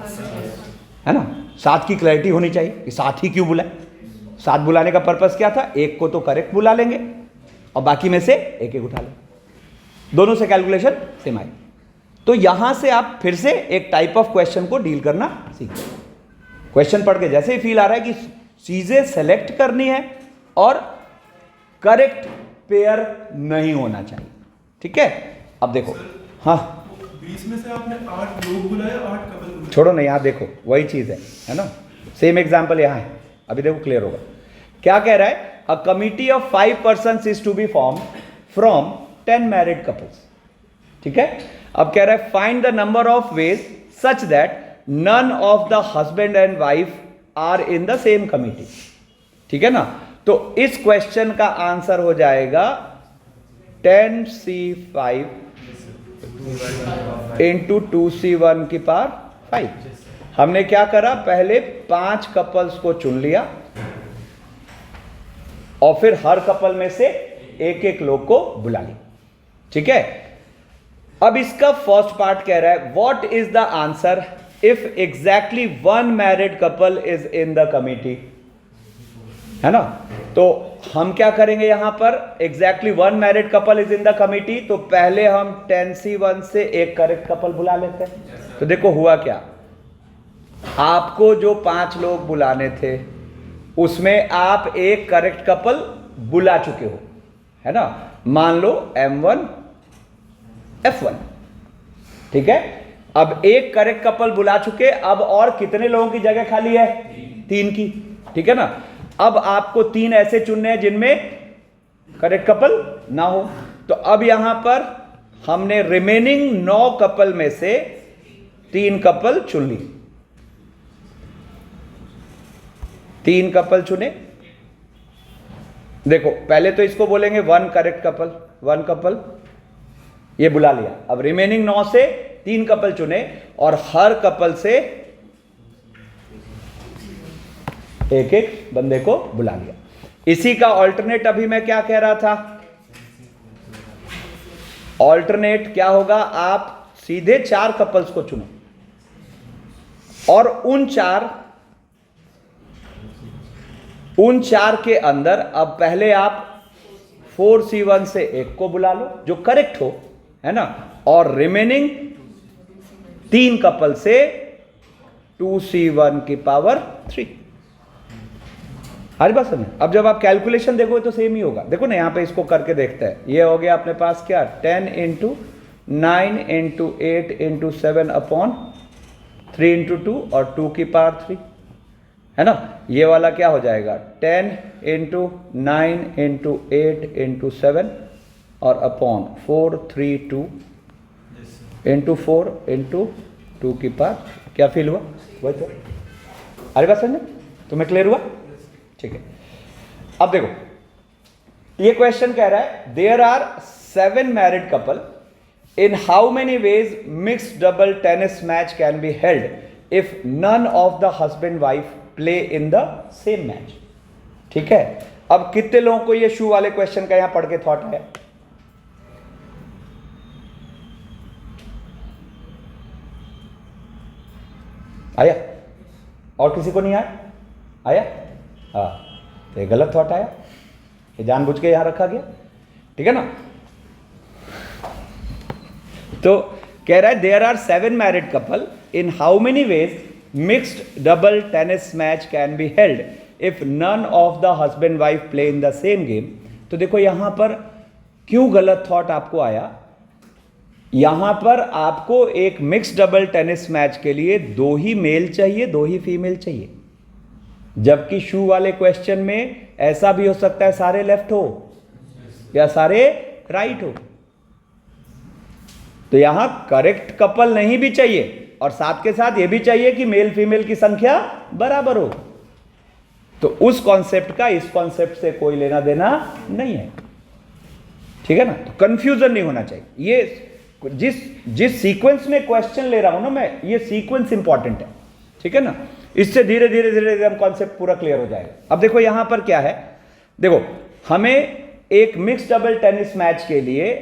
है ना? 7 की क्लैरिटी होनी चाहिए कि 7 ही क्यों बुलाए। 7 बुलाने का पर्पस क्या था? एक को तो करेक्ट बुला लेंगे और बाकी में से एक एक उठा लेंगे, दोनों से कैलकुलेशन सेम आए। तो यहां से आप फिर से एक टाइप ऑफ क्वेश्चन को डील करना सीखें। क्वेश्चन पढ़ के जैसे ही फील आ रहा है कि चीजें सेलेक्ट करनी है और करेक्ट पेयर नहीं होना चाहिए, ठीक है? अब देखो, हाँ 20 में से आपने 8 लोग बुलाए, 8 कपल बुलाए। छोड़ो ना, यहाँ देखो वही चीज है ना, सेम एग्जाम्पल यहाँ है, अभी देखो क्लियर होगा। क्या कह रहा है, a committee of 5 person is to be form from 10 married couples. ठीक है, अब कह रहा है find the number of ways such that none of the husband and wife are in the same committee. ठीक है ना, तो इस क्वेश्चन का आंसर हो जाएगा 10c5 इंटू 2c1 की पावर 5। हमने क्या करा, पहले 5 कपल्स को चुन लिया और फिर हर कपल में से एक एक लोग को बुला लिया। ठीक है, अब इसका फर्स्ट पार्ट कह रहा है what is the answer if exactly 1 married couple is in the committee, है ना। तो हम क्या करेंगे, यहां पर exactly 1 married couple is in the committee, तो पहले हम 10c1 से एक करेक्ट कपल बुला लेते हैं। तो देखो हुआ क्या, आपको जो 5 लोग बुलाने थे उसमें आप एक करेक्ट कपल बुला चुके हो, है ना। मान लो M1 F1। ठीक है, अब एक करेक्ट कपल बुला चुके, अब और कितने लोगों की जगह खाली है, 3 की। ठीक है ना, अब आपको 3 ऐसे चुनने हैं जिनमें करेक्ट कपल ना हो। तो अब यहां पर हमने रिमेनिंग 9 कपल में से 3 कपल चुन लिए, 3 कपल चुने। देखो पहले तो इसको बोलेंगे 1 करेक्ट कपल, 1 कपल ये बुला लिया। अब रिमेनिंग 9 से 3 कपल चुने और हर कपल से एक एक बंदे को बुला लिया। इसी का ऑल्टरनेट अभी मैं क्या कह रहा था, ऑल्टरनेट क्या होगा, आप सीधे 4 कपल्स को चुनो और उन चार के अंदर अब पहले आप 4c1 से एक को बुला लो जो करेक्ट हो, है ना, और रिमेनिंग 3 कपल से 2c1 की पावर 3। हर बात समझ। अब जब आप कैलकुलेशन देखोगे तो सेम ही होगा। देखो ना यहां पे इसको करके देखते हैं, ये हो गया अपने पास क्या, 10 into 9 into 8 into 7 upon 3 into 2 और 2 की पावर 3, है ना। ये वाला क्या हो जाएगा, 10 इंटू 9 इंटू 8 इंटू 7 और अपॉन 4 3 2 इंटू 4 इंटू 2 की पावर। क्या फील हुआ, वही तो। अरे बात समझे, तुम्हें क्लियर हुआ। ठीक है, अब देखो ये क्वेश्चन कह रहा है there are 7 married couple, in how many ways mixed double tennis match can be held if none of the husband wife play in the same match. ठीक है, अब कितने लोगों को ये शू वाले क्वेश्चन का यहां पढ़ के थॉट है, आया, और किसी को नहीं आया? हाँ, तो ये गलत थॉट आया, ये जानबूझ के यहां रखा गया। ठीक है ना, तो कह रहा है there are 7 married couple, in how many ways mixed double tennis match can be held if none of the husband wife play in the same game. तो देखो यहां पर क्यों गलत थॉट आपको आया, यहां पर आपको एक मिक्स डबल टेनिस मैच के लिए 2 ही मेल चाहिए, 2 ही फीमेल चाहिए, जबकि शू वाले क्वेश्चन में ऐसा भी हो सकता है सारे लेफ्ट हो या सारे राइट हो। तो यहां करेक्ट कपल नहीं भी चाहिए और साथ के साथ यह भी चाहिए कि मेल फीमेल की संख्या बराबर हो। तो उस कॉन्सेप्ट का इस कॉन्सेप्ट से कोई लेना देना नहीं है। ठीक है ना, तो कंफ्यूजन नहीं होना चाहिए। ये जिस सीक्वेंस में क्वेश्चन ले रहा हूं ना मैं, ये सीक्वेंस इंपॉर्टेंट है। ठीक है ना, इससे धीरे धीरे धीरे धीरे हम कॉन्सेप्ट पूरा क्लियर हो जाएगा। अब देखो यहां पर क्या है, देखो हमें एक मिक्स डबल टेनिस मैच के लिए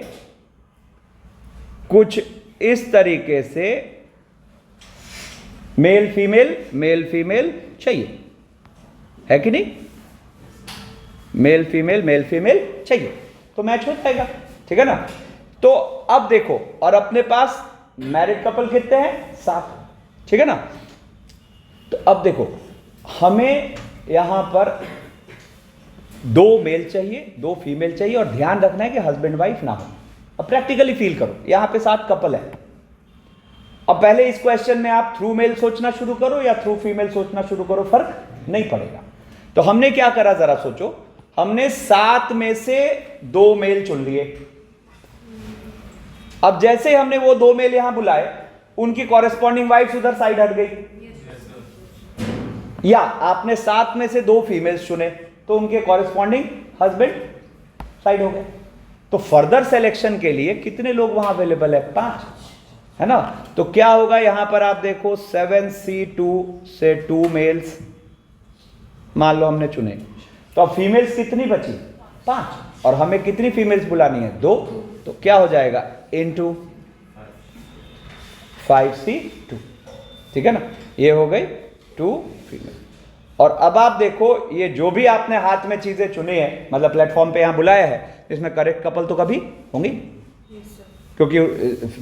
कुछ इस तरीके से मेल फीमेल चाहिए, है कि नहीं, मेल फीमेल चाहिए, तो मैच हो जाएगा। ठीक है ना, तो अब देखो, और अपने पास मैरिड कपल कितने हैं, 7। ठीक है ना, तो अब देखो हमें यहां पर 2 मेल चाहिए, 2 फीमेल चाहिए, और ध्यान रखना है कि हस्बैंड वाइफ ना हो। अब प्रैक्टिकली फील करो, यहां पे 7 कपल है, अब पहले इस क्वेश्चन में आप थ्रू मेल सोचना शुरू करो या थ्रू फीमेल सोचना शुरू करो, फर्क नहीं पड़ेगा। तो हमने क्या करा जरा सोचो, हमने 7 में से 2 मेल चुन लिए। अब जैसे हमने वो 2 मेल यहां बुलाए, उनकी कॉरेस्पॉन्डिंग वाइफ्स उधर साइड हट गई, या आपने 7 में से 2 फीमेल्स चुने तो उनके कॉरेस्पॉन्डिंग हस्बैंड साइड हो गए। तो फर्दर सिलेक्शन के लिए कितने लोग वहां अवेलेबल है? 5, है ना। तो क्या होगा यहां पर आप देखो 7C2 से 2 मेल्स मान लो हमने चुने, तो अब फीमेल्स कितनी बची? 5, और हमें कितनी फीमेल्स बुलानी है? 2। तो क्या हो जाएगा? इनटू 5C2, ठीक है ना, ये हो गई 2 फीमेल। और अब आप देखो ये जो भी आपने हाथ में चीजें चुनी है, मतलब प्लेटफॉर्म पे यहां बुलाया है, इसमें करेक्ट कपल तो कभी होंगी, क्योंकि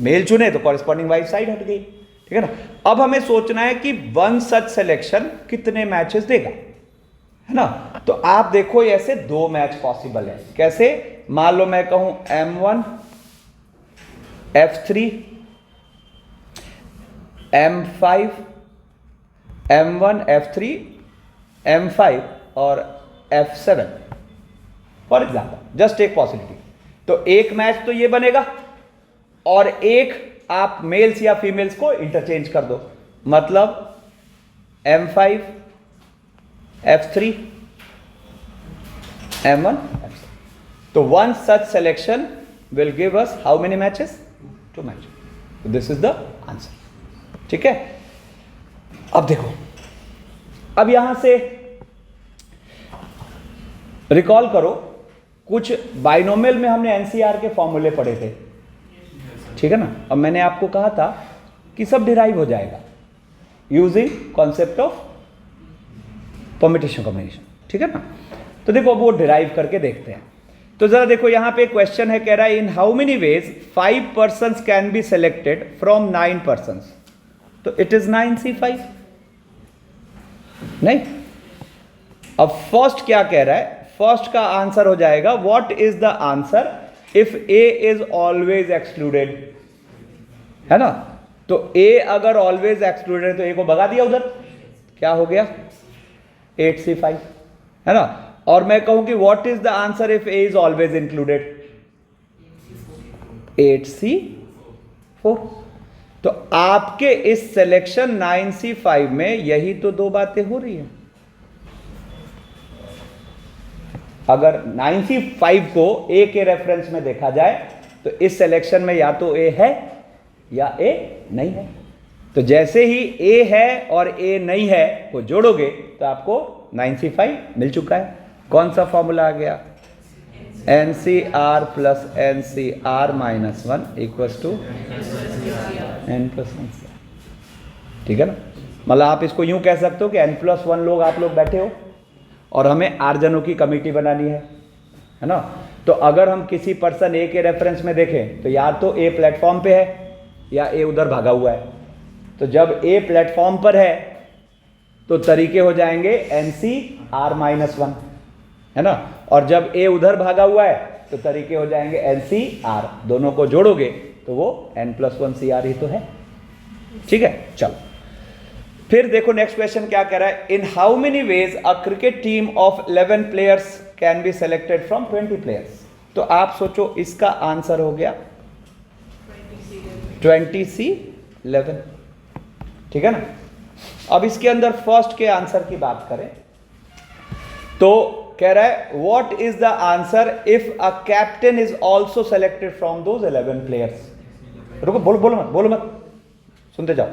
मेल चुने तो कॉरेस्पॉन्डिंग वाइफ साइड हट गई, ठीक है ना। अब हमें सोचना है कि वन सच सिलेक्शन कितने मैचेस देगा, है ना। तो आप देखो ऐसे 2 मैच पॉसिबल है। कैसे? मान लो मैं कहूं M1 F3 M5 M1 F3 M5 और F7 फॉर एग्जाम्पल, जस्ट एक पॉसिबिलिटी। तो एक मैच तो ये बनेगा और एक आप मेल्स या फीमेल्स को इंटरचेंज कर दो, मतलब M5 F3 M1 F7। तो one such selection will give us how many matches? 2 matches. This is the answer, ठीक है। अब देखो, अब यहां से रिकॉल करो, कुछ बाइनोमियल में हमने एनसीआर के फॉर्मूले पढ़े थे, ठीक है ना। अब मैंने आपको कहा था कि सब डिराइव हो जाएगा using concept of permutation combination, ठीक है ना। तो देखो अब वो डिराइव करके देखते हैं। तो जरा देखो यहां पे क्वेश्चन है, कह रहा है in how many ways 5 persons can be selected from 9 persons. तो इट इज 9C5 नहीं। अब फर्स्ट क्या कह रहा है? फर्स्ट का आंसर हो जाएगा what is the answer if A is always excluded, है ना। तो ए अगर ऑलवेज एक्सक्लूडेड है तो ए को भगा दिया उधर, क्या हो गया? 8C5, है ना। और मैं कहूं कि what is the answer if A is always included? 8C4। तो आपके इस सिलेक्शन 9C5 में यही तो 2 बातें हो रही हैं। अगर 9C5 को ए के रेफरेंस में देखा जाए तो इस सिलेक्शन में या तो ए है या ए नहीं है। तो जैसे ही ए है और ए नहीं है को जोड़ोगे तो आपको 9C5 मिल चुका है। कौन सा फॉर्मूला आ गया? NCR plus NCR minus 1 equals to N+1, ठीक है ना। मतलब आप इसको यूं कह सकते हो कि N+1 लोग आप लोग बैठे हो और हमें 8 जनों की कमेटी बनानी है ना। तो अगर हम किसी पर्सन ए के रेफरेंस में देखें तो या तो ए प्लेटफॉर्म पे है या ए उधर भागा हुआ है। तो जब ए प्लेटफॉर्म पर है तो तरीके हो जाएंगे NCR-1, है ना। और जब ए उधर भागा हुआ है तो तरीके हो जाएंगे NCR। दोनों को जोड़ोगे तो वो N+1CR ही तो है, ठीक है। चलो फिर देखो नेक्स्ट क्वेश्चन क्या कह रहा है, in how many veg a cricket team of 11 players can be selected from 20 players. तो आप सोचो इसका आंसर हो गया 20C11, ठीक है ना। अब इसके अंदर फर्स्ट के आंसर की बात करें तो कह रहा है what is the answer if a captain is also selected from those 11 players. रुको, बोलो मत, सुनते जाओ।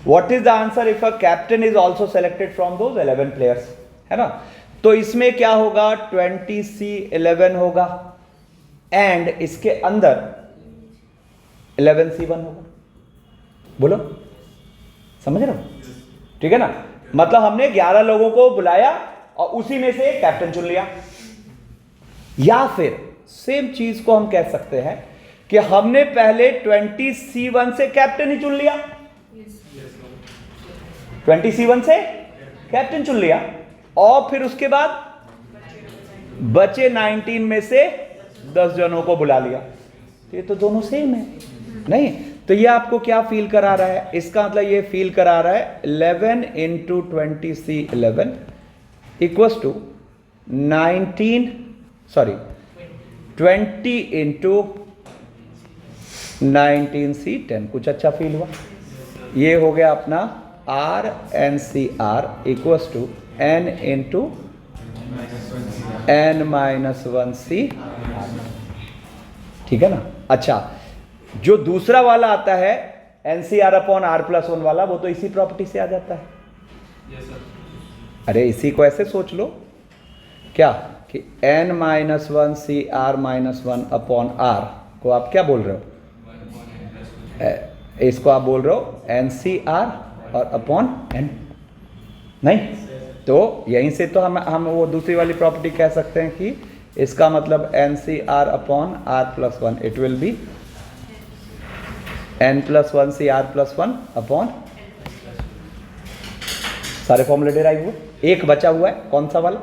What is the answer if a captain is also selected from those 11 players, है ना। तो इसमें क्या होगा? 20C11 होगा एंड इसके अंदर 11C1 होगा। बोलो, समझ रहे हो? ठीक है ना। मतलब हमने 11 लोगों को बुलाया और उसी में से एक कैप्टन चुन लिया। या फिर सेम चीज को हम कह सकते हैं कि हमने पहले 20C1 से कैप्टन ही चुन लिया, 20C1 से कैप्टन चुन लिया और फिर उसके बाद बचे 19 में से 10 जनों को बुला लिया। तो ये तो दोनों सेम है नहीं। तो ये आपको क्या फील करा रहा है? इसका मतलब ये फील करा रहा है 11 into 20C11 equals to 20 into 19C10। कुछ अच्छा फील हुआ? ये हो गया अपना RNCR equals to N into N-1C। ठीक है ना? अच्छा, जो दूसरा वाला आता है NCR अपॉन R+1 वाला, वो तो इसी प्रॉपर्टी से आ जाता है। अरे इसी को ऐसे सोच लो क्या कि N-1CR-1 अपॉन R को आप क्या बोल रहे हो? इसको आप बोल रहे हो NCR और अपॉन N, नहीं? तो यहीं से तो हम वो दूसरी वाली प्रॉपर्टी कह सकते हैं कि इसका मतलब NCR upon R+1, it will B N+1CR+1 upon, सारे फॉर्मूले डिराइव हुए। एक बचा हुआ है, कौन सा वाला?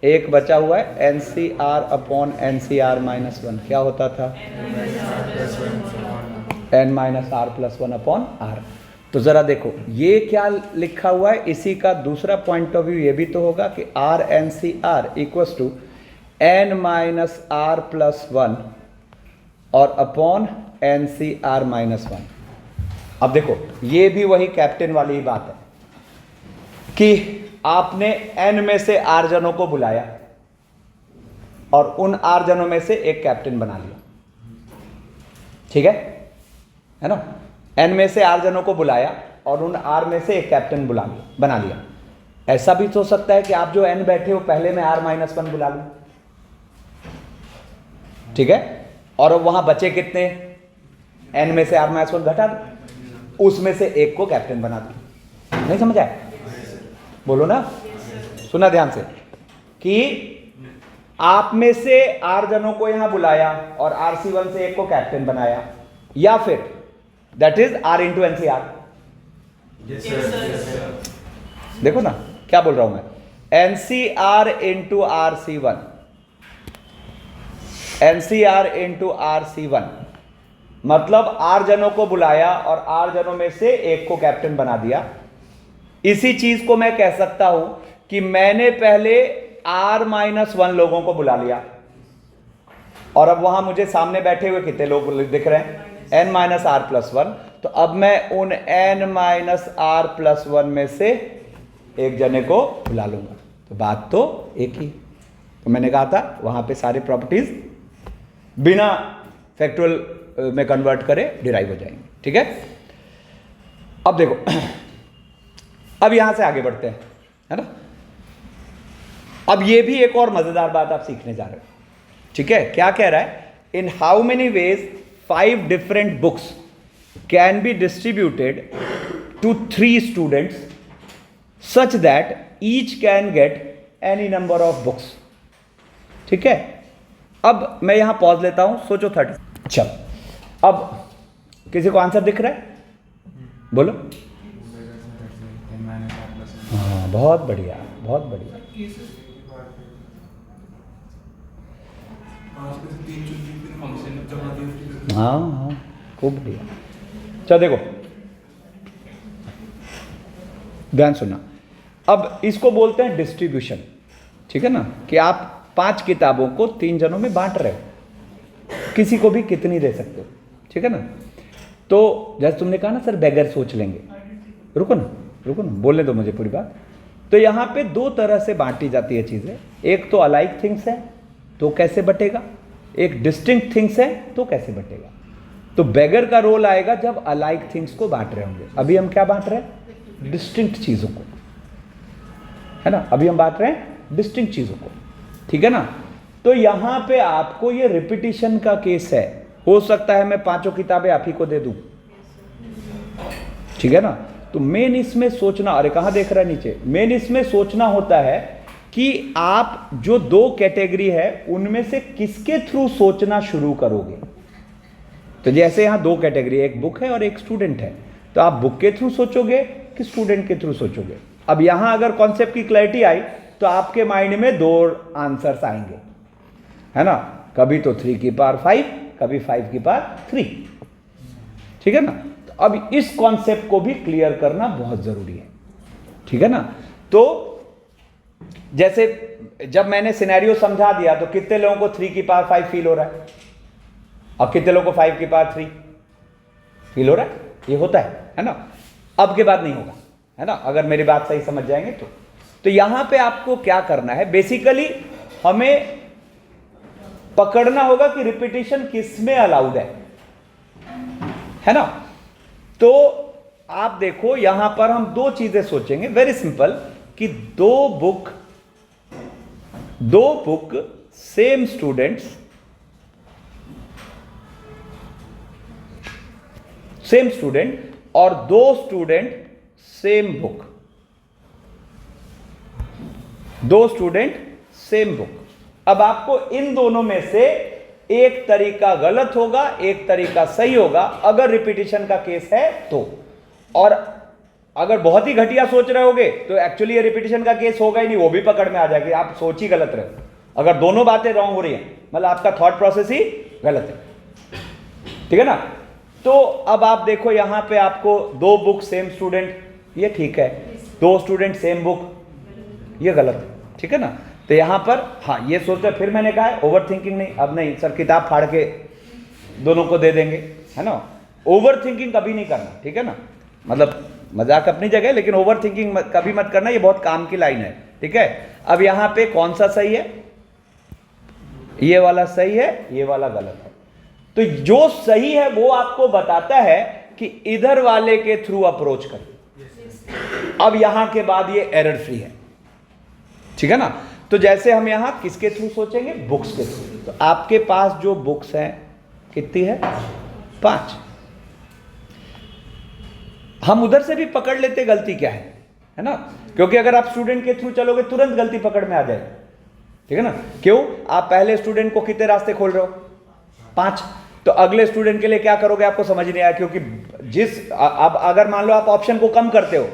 एक बचा हुआ है NCR अपॉन NCR-1, क्या होता था? N-R+1 upon R। तो जरा देखो ये क्या लिखा हुआ है, इसी का दूसरा पॉइंट ऑफ व्यू ये भी तो होगा कि RNCR इक्वल्स टू N-R+1 और अपॉन NCR-1। अब देखो ये भी वही कैप्टन वाली ही बात है कि आपने N में से R जनों को बुलाया और उन R जनों में से एक कैप्टन बना लिया। ठीक है ना? N में से R जनों को बुलाया और उन R में से एक कैप्टन बना लिया। ऐसा भी तो हो सकता है कि आप जो N बैठे हो पहले में R-1 बुला लो। ठीक है? और वहां बचे कितने? N में से R-1 घटा दो, उसमें से एक को कैप्टन बना दो। नहीं समझ आया? बोलो ना, सुना ध्यान से कि आप में से R जनों को यहां बुलाया और RC1 से एक को कैप्टन बनाया, या फिर that is R into NCR। देखो ना क्या बोल रहा हूं मैं, NCR into RC1, NCR into RC1 मतलब R जनों को बुलाया और R जनों में से एक को कैप्टन बना दिया। इसी चीज को मैं कह सकता हूं कि मैंने पहले R-1 लोगों को बुला लिया और अब वहां मुझे सामने बैठे हुए कितने लोग दिख रहे हैं? N-R+1। तो अब मैं उन N-R+1 में से एक जने को बुला लूंगा। तो बात तो एक ही। तो मैंने कहा था वहां पे सारे प्रॉपर्टीज बिना फैक्टुअल में कन्वर्ट करे डिराइव हो जाएंगे। ठीक है? अब देखो, अब यहां से आगे बढ़ते हैं, है ना? अब ये भी एक और मजेदार बात आप सीखने जा रहे हो। ठीक है? क्या कह रहा है? In how many ways 5 different books can be distributed to 3 students such that each can get any number of books. ठीक है? अब मैं यहां पॉज लेता हूं, सोचो 30। चल, अब किसी को आंसर दिख रहा है? बोलो। हाँ, बहुत बढ़िया, बहुत बढ़िया। हाँ हाँ, खूब बढ़िया। चल देखो, ध्यान सुनना। अब इसको बोलते हैं डिस्ट्रीब्यूशन। ठीक है ना? कि आप 5 किताबों को 3 जनों में बांट रहे हो, किसी को भी कितनी दे सकते हो। ठीक है ना? तो जैसे तुमने कहा ना सर बेगर सोच लेंगे, रुको ना बोलने दो मुझे पूरी बात। तो यहां पे 2 तरह से बांटी जाती है चीजें। एक तो अलाइक थिंग्स है तो कैसे बटेगा, एक डिस्टिंक्ट थिंग्स है तो कैसे बटेगा। तो बेगर का रोल आएगा जब अलाइक थिंग्स को बांट रहे होंगे। अभी हम क्या बांट रहे हैं? डिस्टिंक्ट चीजों को, है ना? अभी हम बांट रहे हैं डिस्टिंक्ट चीजों को। ठीक है ना? तो यहां पे आपको ये रिपीटिशन का केस है। हो सकता है मैं 5 किताबें आप ही को दे दूं। ठीक है ना? तो मेन इसमें सोचना, अरे कहां देख रहा है नीचे, मेन इसमें सोचना होता है कि आप जो 2 कैटेगरी है उनमें से किसके थ्रू सोचना शुरू करोगे। तो जैसे यहां 2 कैटेगरी, एक बुक है और एक स्टूडेंट है, तो आप बुक के थ्रू सोचोगे कि स्टूडेंट के थ्रू सोचोगे। अब यहां अगर कॉन्सेप्ट की क्लैरिटी आई तो आपके माइंड में 2 आंसर्स आएंगे, है ना? कभी तो 3 की पावर 5, कभी 5 की पावर 3। ठीक है ना। तो अब इस कॉन्सेप्ट को भी क्लियर करना बहुत जरूरी है, ठीक है ना। तो जैसे जब मैंने सिनेरियो समझा दिया तो कितने लोगों को 3 की पावर 5 फील हो रहा है, और कितने लोगों को 5 की पावर 3 फील हो रहा है? ये होता है ना। अब के बाद नहीं होगा, है ना, अगर मेरी बात सही समझ जाएंगे तो यहां पे आपको क्या करना है, बेसिकली हमें पकड़ना होगा कि रिपीटिशन किस में अलाउड है ना। तो आप देखो यहां पर हम दो चीजें सोचेंगे, वेरी सिंपल, कि दो बुक सेम स्टूडेंट और दो स्टूडेंट सेम बुक, अब आपको इन दोनों में से एक तरीका गलत होगा, एक तरीका सही होगा, अगर रिपीटिशन का केस है तो। और अगर बहुत ही घटिया सोच रहे होगे तो एक्चुअली ये रिपीटिशन का केस होगा ही नहीं, वो भी पकड़ में आ जाएगी, आप सोच ही गलत रहे। अगर दोनों बातें रॉन्ग हो रही हैं, मतलब आपका थॉट प्रोसेस ही गलत है, ठीक है ना। तो अब आप देखो यहां पे आपको दो बुक सेम स्टूडेंट, ये ठीक है, दो स्टूडेंट सेम बुक, ये गलत है, ठीक है ना। तो यहां पर हाँ ये सोचते, फिर मैंने कहा है ओवर थिंकिंग नहीं, अब नहीं सर किताब फाड़ के दोनों को दे देंगे, है ना। ओवर थिंकिंग कभी नहीं करना, ठीक है ना, मतलब मजाक अपनी जगह, लेकिन ओवर थिंकिंग कभी मत करना, ये बहुत काम की लाइन है, ठीक है। अब यहां पे कौन सा सही है, ये वाला सही है, ये वाला गलत है। तो जो सही है वो आपको बताता है कि इधर वाले के थ्रू अप्रोच करें। अब यहां के बाद ये एरर फ्री है, ठीक है ना। तो जैसे हम यहां किसके थ्रू सोचेंगे, बुक्स के थ्रू। तो आपके पास जो बुक्स हैं कितनी है, 5। हम उधर से भी पकड़ लेते गलती क्या है ना, क्योंकि अगर आप स्टूडेंट के थ्रू चलोगे तुरंत गलती पकड़ में आ जाएगी, ठीक है ना। क्यों, आप पहले स्टूडेंट को कितने रास्ते खोल रहे हो, 5। तो अगले स्टूडेंट के लिए क्या करोगे आपको समझ नहीं आया, क्योंकि अब अगर मान लो आप ऑप्शन को कम करते हो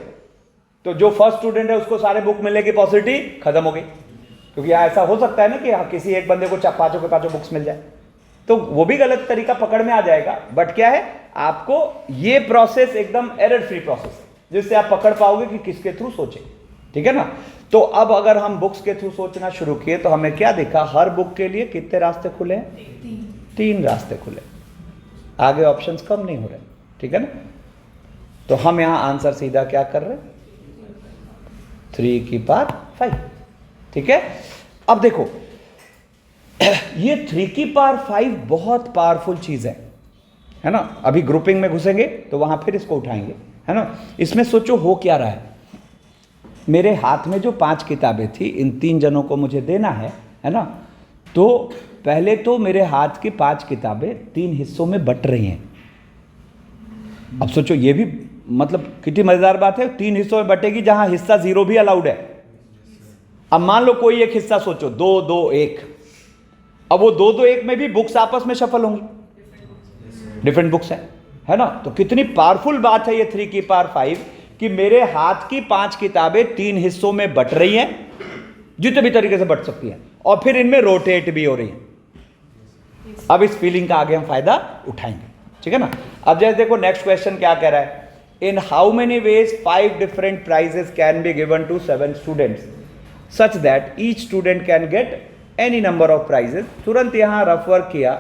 तो जो फर्स्ट स्टूडेंट है उसको सारे बुक मिलने की पॉसिबिलिटी खत्म हो गई, क्योंकि ऐसा हो सकता है ना कि किसी एक बंदे को पांचों के पांचों बुक्स मिल जाए, तो वो भी गलत तरीका पकड़ में आ जाएगा। बट क्या है, आपको ये प्रोसेस एकदम एरर फ्री प्रोसेस है, जिससे आप पकड़ पाओगे कि किसके थ्रू सोचे, ठीक है ना। तो अब अगर हम बुक्स के थ्रू सोचना शुरू किए तो हमें क्या देखा, हर बुक के लिए कितने रास्ते खुले हैं, 3 रास्ते खुले, आगे ऑप्शंस कम नहीं हो रहे, ठीक है ना। तो हम यहां आंसर सीधा क्या कर रहे हैं, 3 की पावर 5, ठीक है। अब देखो ये 3 की पावर 5 बहुत पावरफुल चीज है ना। अभी ग्रुपिंग में घुसेंगे तो वहां फिर इसको उठाएंगे, है ना। इसमें सोचो हो क्या रहा है, मेरे हाथ में जो 5 किताबें थी, इन 3 जनों को मुझे देना है ना। तो पहले तो मेरे हाथ की 5 किताबें 3 हिस्सों में बट रही हैं। अब सोचो ये भी मतलब कितनी मजेदार बात है, 3 हिस्सों में बटेगी जहां हिस्सा 0 भी अलाउड है। अब मान लो कोई एक हिस्सा सोचो 2, 2, 1, अब वो 2, 2, 1 में भी बुक्स आपस में शफल होंगी, डिफरेंट बुक्स है ना। तो कितनी पावरफुल बात है ये 3 की पावर 5 कि मेरे हाथ की 5 किताबें 3 हिस्सों में बट रही हैं, जितने भी तरीके से बट सकती हैं, और फिर इनमें रोटेट भी हो रही हैं। अब इस फीलिंग का आगे हम फायदा उठाएंगे, ठीक है ना। अब जैसे देखो नेक्स्ट क्वेश्चन क्या कह रहा है, in how many ways 5 different prizes can be given to 7 students such that each student can get any number of prizes. तुरंत यहां रफ वर्क किया,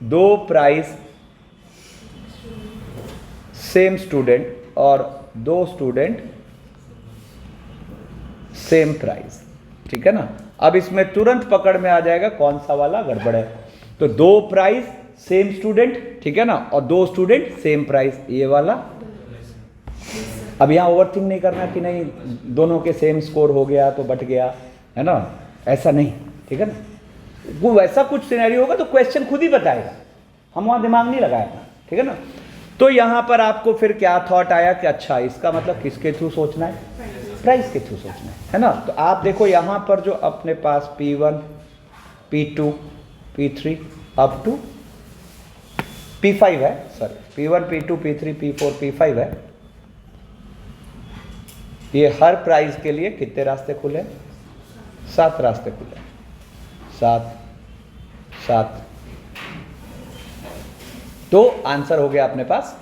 2 प्राइज सेम स्टूडेंट और 2 स्टूडेंट सेम प्राइज, ठीक है ना। अब इसमें तुरंत पकड़ में आ जाएगा कौन सा वाला गड़बड़ है। तो 2 प्राइज सेम स्टूडेंट, ठीक है ना, और 2 स्टूडेंट सेम प्राइज, ये वाला। अब यहां ओवरथिंक नहीं करना कि नहीं दोनों के सेम स्कोर हो गया तो बट गया, है ना, ऐसा नहीं, ठीक है ना। वो वैसा कुछ सिनेरियो होगा तो क्वेश्चन खुद ही बताएगा, हम वहां दिमाग नहीं लगाएगा, ठीक है ना। तो यहां पर आपको फिर क्या थॉट आया कि अच्छा इसका मतलब किसके थ्रू सोचना है, प्राइस के थ्रू सोचना है ना। तो आप देखो यहां पर जो अपने पास P1, P2, P3 up to P5 है, sorry P1, P2, P3, P4, P5 है। ये हर प्राइस के लिए कितने रास्ते खुले, 7 रास्ते खुले, 7, 7, तो आंसर हो गया अपने पास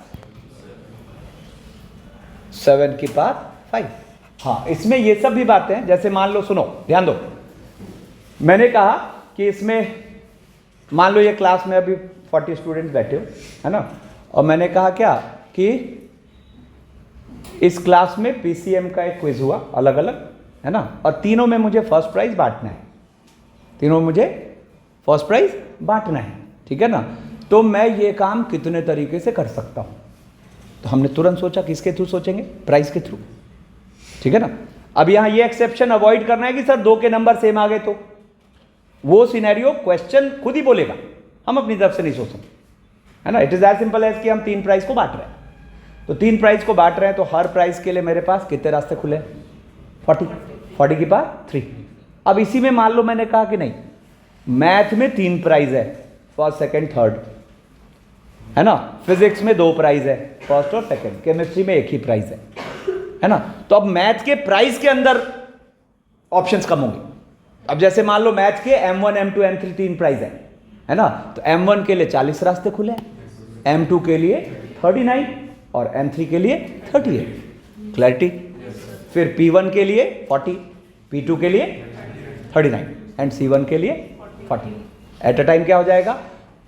7 की पावर 5। हाँ, इसमें ये सब भी बातें हैं, जैसे मान लो, सुनो ध्यान दो, मैंने कहा कि इसमें मान लो ये क्लास में अभी 40 स्टूडेंट्स बैठे हो, है ना, और मैंने कहा क्या कि इस क्लास में पीसीएम का एक क्विज हुआ अलग अलग, है ना, और तीनों में मुझे फर्स्ट प्राइज बांटना है, तीनों में मुझे फर्स्ट प्राइज बांटना है, ठीक है ना। तो मैं ये काम कितने तरीके से कर सकता हूं, तो हमने तुरंत सोचा किसके थ्रू सोचेंगे, प्राइज के थ्रू, ठीक है ना। अब यहां ये एक्सेप्शन अवॉइड करना है कि सर 2 के नंबर सेम आ गए, तो वो सिनेरियो क्वेश्चन खुद ही बोलेगा, हम अपनी तरफ से नहीं सोच सकते, है ना। It is as simple as कि हम 3 प्राइज को बांट रहे हैं, तो 3 प्राइज को बांट रहे हैं, तो हर प्राइज के लिए मेरे पास कितने रास्ते खुले हैं, 40 की पावर 3। अब इसी में मान लो मैंने कहा कि नहीं, मैथ में 3 प्राइज है, फर्स्ट सेकंड थर्ड, है ना, फिजिक्स में 2 प्राइज है, फर्स्ट और सेकंड, केमिस्ट्री में 1 ही प्राइज है ना। तो अब मैथ के प्राइज के अंदर ऑप्शंस कम होंगे। अब जैसे मान लो मैथ के M1 M2 M3 3 प्राइज है ना, तो M1 के लिए 40 रास्ते खुले हैं, M2 के लिए 39 और M3 के लिए 38। क्लैरिटी। फिर P1 के लिए 40, P2 के लिए 39 एंड C1 के लिए 40। एट अ टाइम क्या हो जाएगा,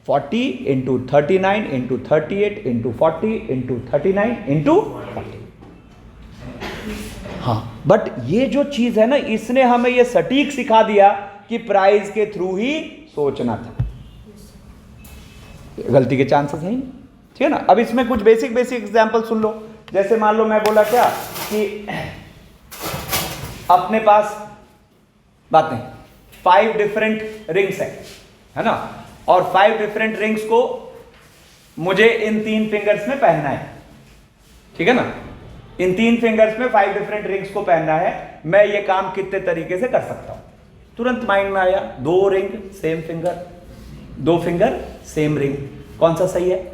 40 into 39 into 38 into 40 into 39 into 40। हाँ, बट ये जो चीज है ना, इसने हमें ये सटीक सिखा दिया कि प्राइज के थ्रू ही सोचना था, गलती के चांसेस है ही नहीं, ठीक है ना। अब इसमें कुछ बेसिक एग्जांपल सुन लो। जैसे मान लो मैं बोला क्या कि अपने पास बात नहीं 5 डिफरेंट रिंग्स है ना, और 5 डिफरेंट रिंग्स को मुझे इन 3 फिंगर्स में पहनना है, ठीक है ना। इन 3 फिंगर्स में 5 डिफरेंट रिंग्स को पहनना है। मैं ये काम कितने तरीके से कर सकता हूं, तुरंत माइंड में आया, 2 ring same finger, 2 finger same ring, कौन सा सही है,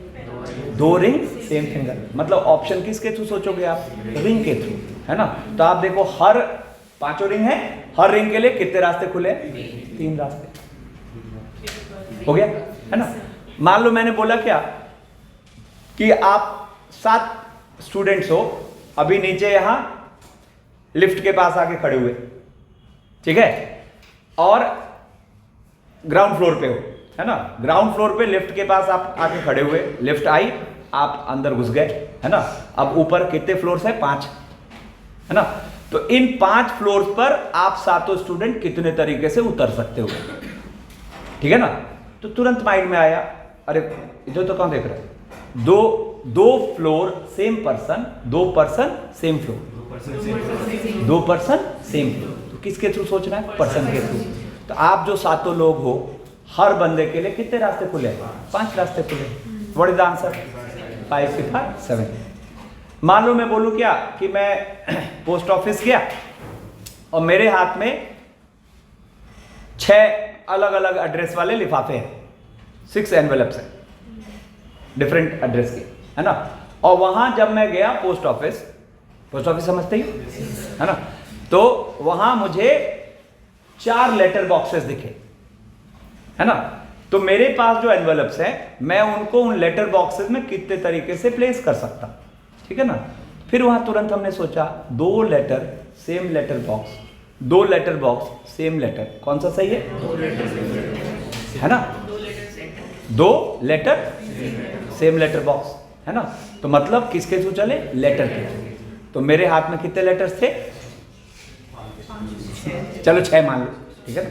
2 रिंग सेम फिंगर। मतलब ऑप्शन किसके थ्रू सोचोगे आप, रिंग के थ्रू, है ना। तो आप देखो हर 5 रिंग है, हर रिंग के लिए कितने रास्ते खुले, 3 रास्ते, हो गया, है ना। मान लो मैंने बोला क्या कि आप 7 स्टूडेंट्स हो, अभी नीचे यहां लिफ्ट के पास आके खड़े हुए, ठीक है, और ग्राउंड फ्लोर पे हो, है ना। ग्राउंड फ्लोर पे लिफ्ट के पास आप आके खड़े हुए, लिफ्ट आई, आप अंदर घुस गए, है ना। अब ऊपर कितने फ्लोर्स है, 5, है ना। तो इन 5 फ्लोर्स पर आप 7 स्टूडेंट कितने तरीके से उतर सकते हो, ठीक है ना। तो तुरंत माइंड में आया, अरे इधर तो कौन देख रहा है, दो floor same person, 2 person same floor, 2 person same floor. तो किसके थ्रू सोचना है, पर्सन के थ्रू। तो आप जो 7 लोग हो, हर बंदे के लिए कितने रास्ते खुले, 5 रास्ते खुले। व्हाट इज द आंसर, 5 की पावर 7। मान लो मैं बोलूं क्या कि मैं पोस्ट ऑफिस गया और मेरे हाथ में 6 अलग अलग एड्रेस वाले लिफाफे हैं, 6 एनवेलप्स हैं डिफरेंट एड्रेस के, है ना। और वहां जब मैं गया पोस्ट ऑफिस समझते ही, है ना। तो वहां मुझे 4 लेटर बॉक्सेस दिखे, है ना। तो मेरे पास जो एनवेलप्स हैं, मैं उनको उन लेटर बॉक्सेस में कितने तरीके से प्लेस कर सकता, ठीक है ना। फिर वहां तुरंत हमने सोचा 2 letter same letter box, 2 letter box same letter, कौन सा सही है ना, 2 लेटर सेम लेटर बॉक्स, है ना। तो मतलब किसके थ्रू चले, लेटर के थ्रू। तो मेरे हाथ में कितने लेटर्स थे, चलो 6 मान लो, ठीक है ना,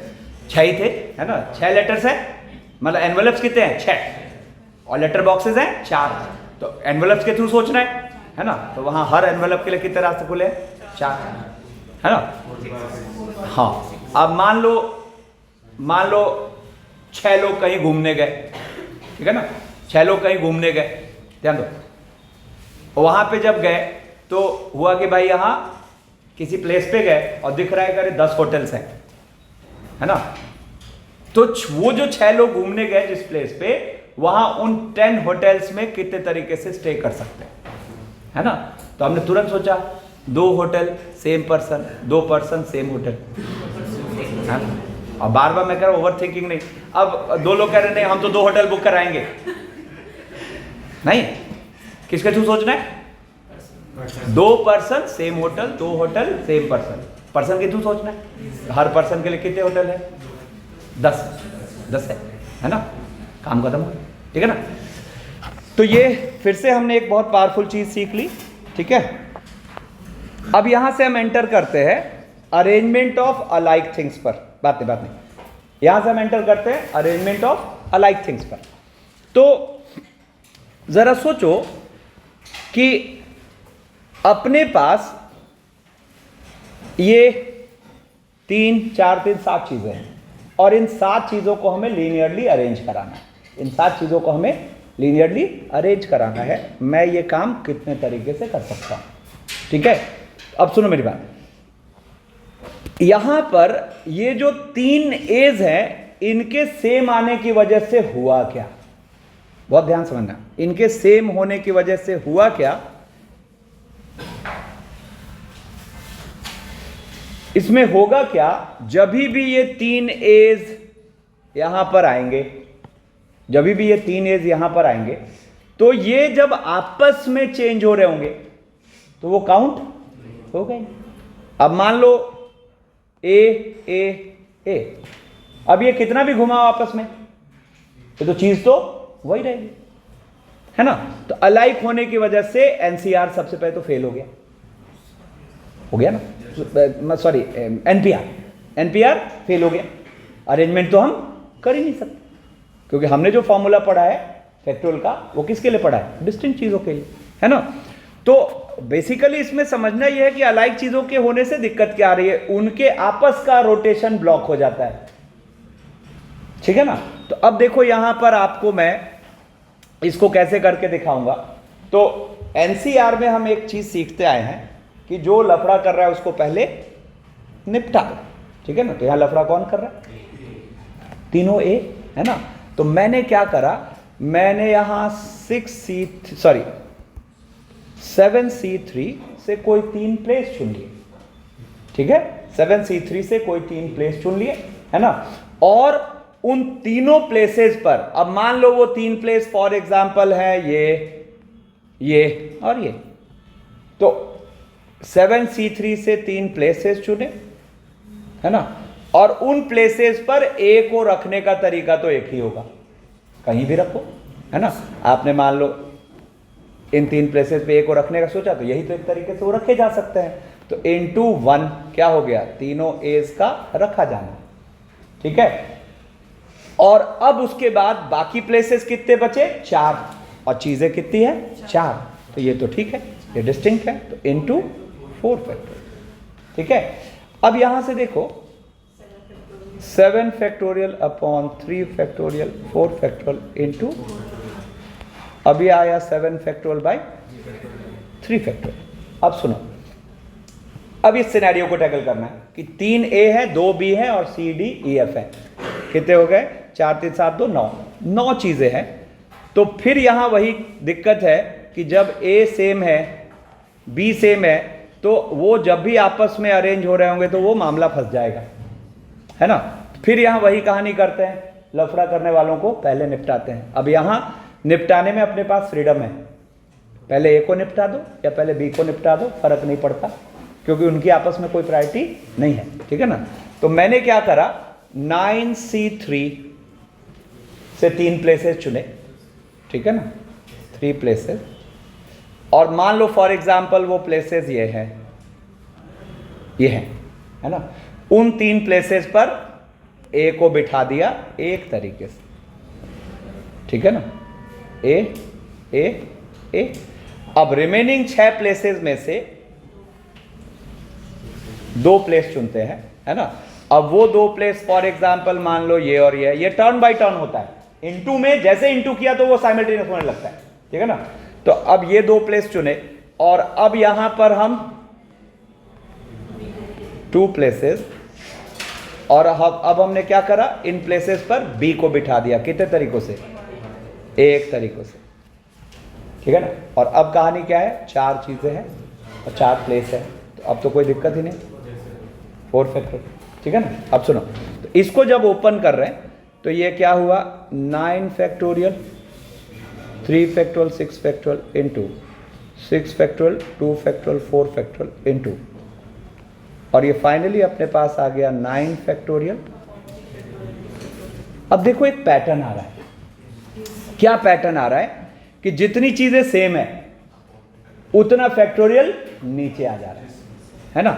6 ही थे, है ना। 6 लेटर्स है, मतलब एनवेलप्स कितने हैं, 6, और लेटर बॉक्सेस हैं 4। तो एनवेलप्स के थ्रू सोचना है ना। तो वहां हर एनवेलप के लिए कितने रास्ते खुले हैं, 4, है ना। हाँ, अब मान लो 6 लोग कहीं घूमने गए, ठीक है ना, 6 लोग कहीं घूमने गए, ध्यान दो। वहां पे जब गए तो हुआ कि भाई यहां किसी प्लेस पे गए और दिख रहा है कि 10 होटल्स हैं, है ना। तो वो जो 6 लोग घूमने गए जिस प्लेस पे, वहां उन 10 होटल्स में कितने तरीके से स्टे कर सकते हैं, है ना। तो हमने तुरंत सोचा 2 hotel same person, 2 person same hotel, है ना। अब बार बार मैं कह रहा हूं ओवर थिंकिंग नहीं। अब 2 लोग कह रहे नहीं हम तो 2 होटल बुक कराएंगे, नहीं, किसके थ्रू सोचना है? दो पर्सन सेम होटल, दो होटल सेम पर्सन, पर्सन के थ्रू सोचना है। हर पर्सन के लिए कितने होटल है? 10 है ना, काम खत्म हो, ठीक है ना। तो ये फिर से हमने एक बहुत पावरफुल चीज सीख ली, ठीक है। अब यहां से हम एंटर करते हैं अरेंजमेंट ऑफ अलाइक थिंग्स पर। बात नहीं, यहां से हम एंटर करते हैं अरेंजमेंट ऑफ अलाइक थिंग्स पर। तो जरा सोचो कि अपने पास ये 3, 4, 3, 7 चीजें हैं और इन 7 चीजों को हमें लीनियरली अरेंज कराना है। इन 7 चीजों को हमें लीनियरली अरेंज कराना है। मैं ये काम कितने तरीके से कर सकता हूं, ठीक है। अब सुनो मेरी बात, यहां पर ये जो 3 एज हैं, इनके सेम आने की वजह से हुआ क्या? बहुत ध्यान समझना, इनके सेम होने की वजह से हुआ क्या? इसमें होगा क्या, जब भी ये 3 एज यहां पर आएंगे, जब भी ये 3 एज यहां पर आएंगे, तो ये जब आपस में चेंज हो रहे होंगे तो वो काउंट हो गए। अब मान लो ए ए ए, अब ये कितना भी घुमाओ आपस में, तो चीज तो वही रहेगी, है ना। तो अलाइक होने की वजह से एनसीआर सबसे पहले तो फेल हो गया ना, सॉरी एनपीआर फेल हो गया। अरेंजमेंट तो हम कर ही नहीं सकते, क्योंकि हमने जो फॉर्मूला पढ़ा है फैक्टोरियल का, वो किसके लिए पढ़ा है? डिस्टिंक्ट चीजों के लिए, है ना। तो बेसिकली इसमें समझना यह है कि अलाइक चीजों के होने से दिक्कत क्या आ रही है, उनके आपस का रोटेशन ब्लॉक हो जाता है, ठीक है ना। तो अब देखो यहां पर आपको मैं इसको कैसे करके दिखाऊंगा। तो एनसीआर में हम एक चीज सीखते आए हैं कि जो लफड़ा कर रहा है उसको पहले निपटा दो, ठीक है ना। तो यहां लफड़ा कौन कर रहा है? तीनों ए, है ना। तो मैंने क्या करा, मैंने यहां 7C3 से कोई 3 प्लेस चुन लिए, ठीक है। 7C3 से कोई 3 प्लेस चुन लिए, है ना। और उन तीनों प्लेसेस पर, अब मान लो वो 3 प्लेस फॉर एग्जांपल है ये और ये, तो 7C3 से 3 प्लेसेस चुने, है ना। और उन प्लेसेस पर ए को रखने का तरीका तो एक ही होगा, कहीं भी रखो, है ना। आपने मान लो इन 3 प्लेसेस पे ए को रखने का सोचा, तो यही तो एक तरीके से वो रखे जा सकते हैं। तो into 1 क्या हो गया? तीनों एज का रखा जाना, ठीक है। और अब उसके बाद बाकी प्लेसेस कितने बचे? 4, और चीजें कितनी है? 4। तो ये तो ठीक है, ये डिस्टिंक्ट है, तो into 4 फैक्टोरियल, ठीक है। अब यहां से देखो 7 factorial upon 3 factorial 4 factorial into, अभी आया 7 फैक्टोरियल बाय 3 फैक्टोरियल। अब सुनो, अब इस सिनेरियो को टैकल करना है कि 3 ए है, 2 बी है और सी डी ई एफ है। कितने हो गए? 4, 3, 7, 2, 9 चीजें हैं। तो फिर यहां वही दिक्कत है कि जब ए सेम है, बी सेम है, तो वो जब भी आपस में अरेंज हो रहे होंगे तो वो मामला फंस जाएगा, है ना। फिर यहां वही कहानी करते हैं, लफड़ा करने वालों को पहले निपटाते हैं। अब यहां निपटाने में अपने पास फ्रीडम है, पहले ए को निपटा दो या पहले बी को निपटा दो, फर्क नहीं पड़ता, क्योंकि उनकी आपस में कोई प्रायोरिटी नहीं है, ठीक है ना। तो मैंने क्या करा, 9C3 से 3 प्लेसेस चुने, ठीक है ना, 3 प्लेसेस। और मान लो फॉर एग्जाम्पल वो प्लेसेस ये है ना। उन 3 प्लेसेस पर ए को बिठा दिया एक तरीके से, ठीक है ना, ए। अब रिमेनिंग 6 प्लेसेस में से 2 प्लेस चुनते हैं, है ना। अब वो 2 प्लेस फॉर एग्जांपल मान लो ये और ये टर्न बाय टर्न होता है। इनटू में जैसे इनटू किया तो वो साइमल्टेनियस होने लगता है, ठीक है ना। तो अब ये 2 प्लेस चुने और अब यहां पर हम 2 प्लेसेस, और अब हमने क्या करा, इन प्लेसेस पर बी को बिठा दिया। कितने तरीकों से? एक तरीकों से, ठीक है ना। और अब कहानी क्या है, 4 चीजें हैं और 4 प्लेस है, तो अब तो कोई दिक्कत ही नहीं, 4 फैक्टर, ठीक है ना। अब सुनो, तो इसको जब ओपन कर रहे हैं तो ये क्या हुआ, 9 factorial 3 factorial 6 factorial into 6 factorial 2 factorial 4 factorial into, और ये फाइनली अपने पास आ गया 9 फैक्टोरियल। अब देखो एक पैटर्न आ रहा है। क्या पैटर्न आ रहा है कि जितनी चीजें सेम है उतना फैक्टोरियल नीचे आ जा रहा है ना।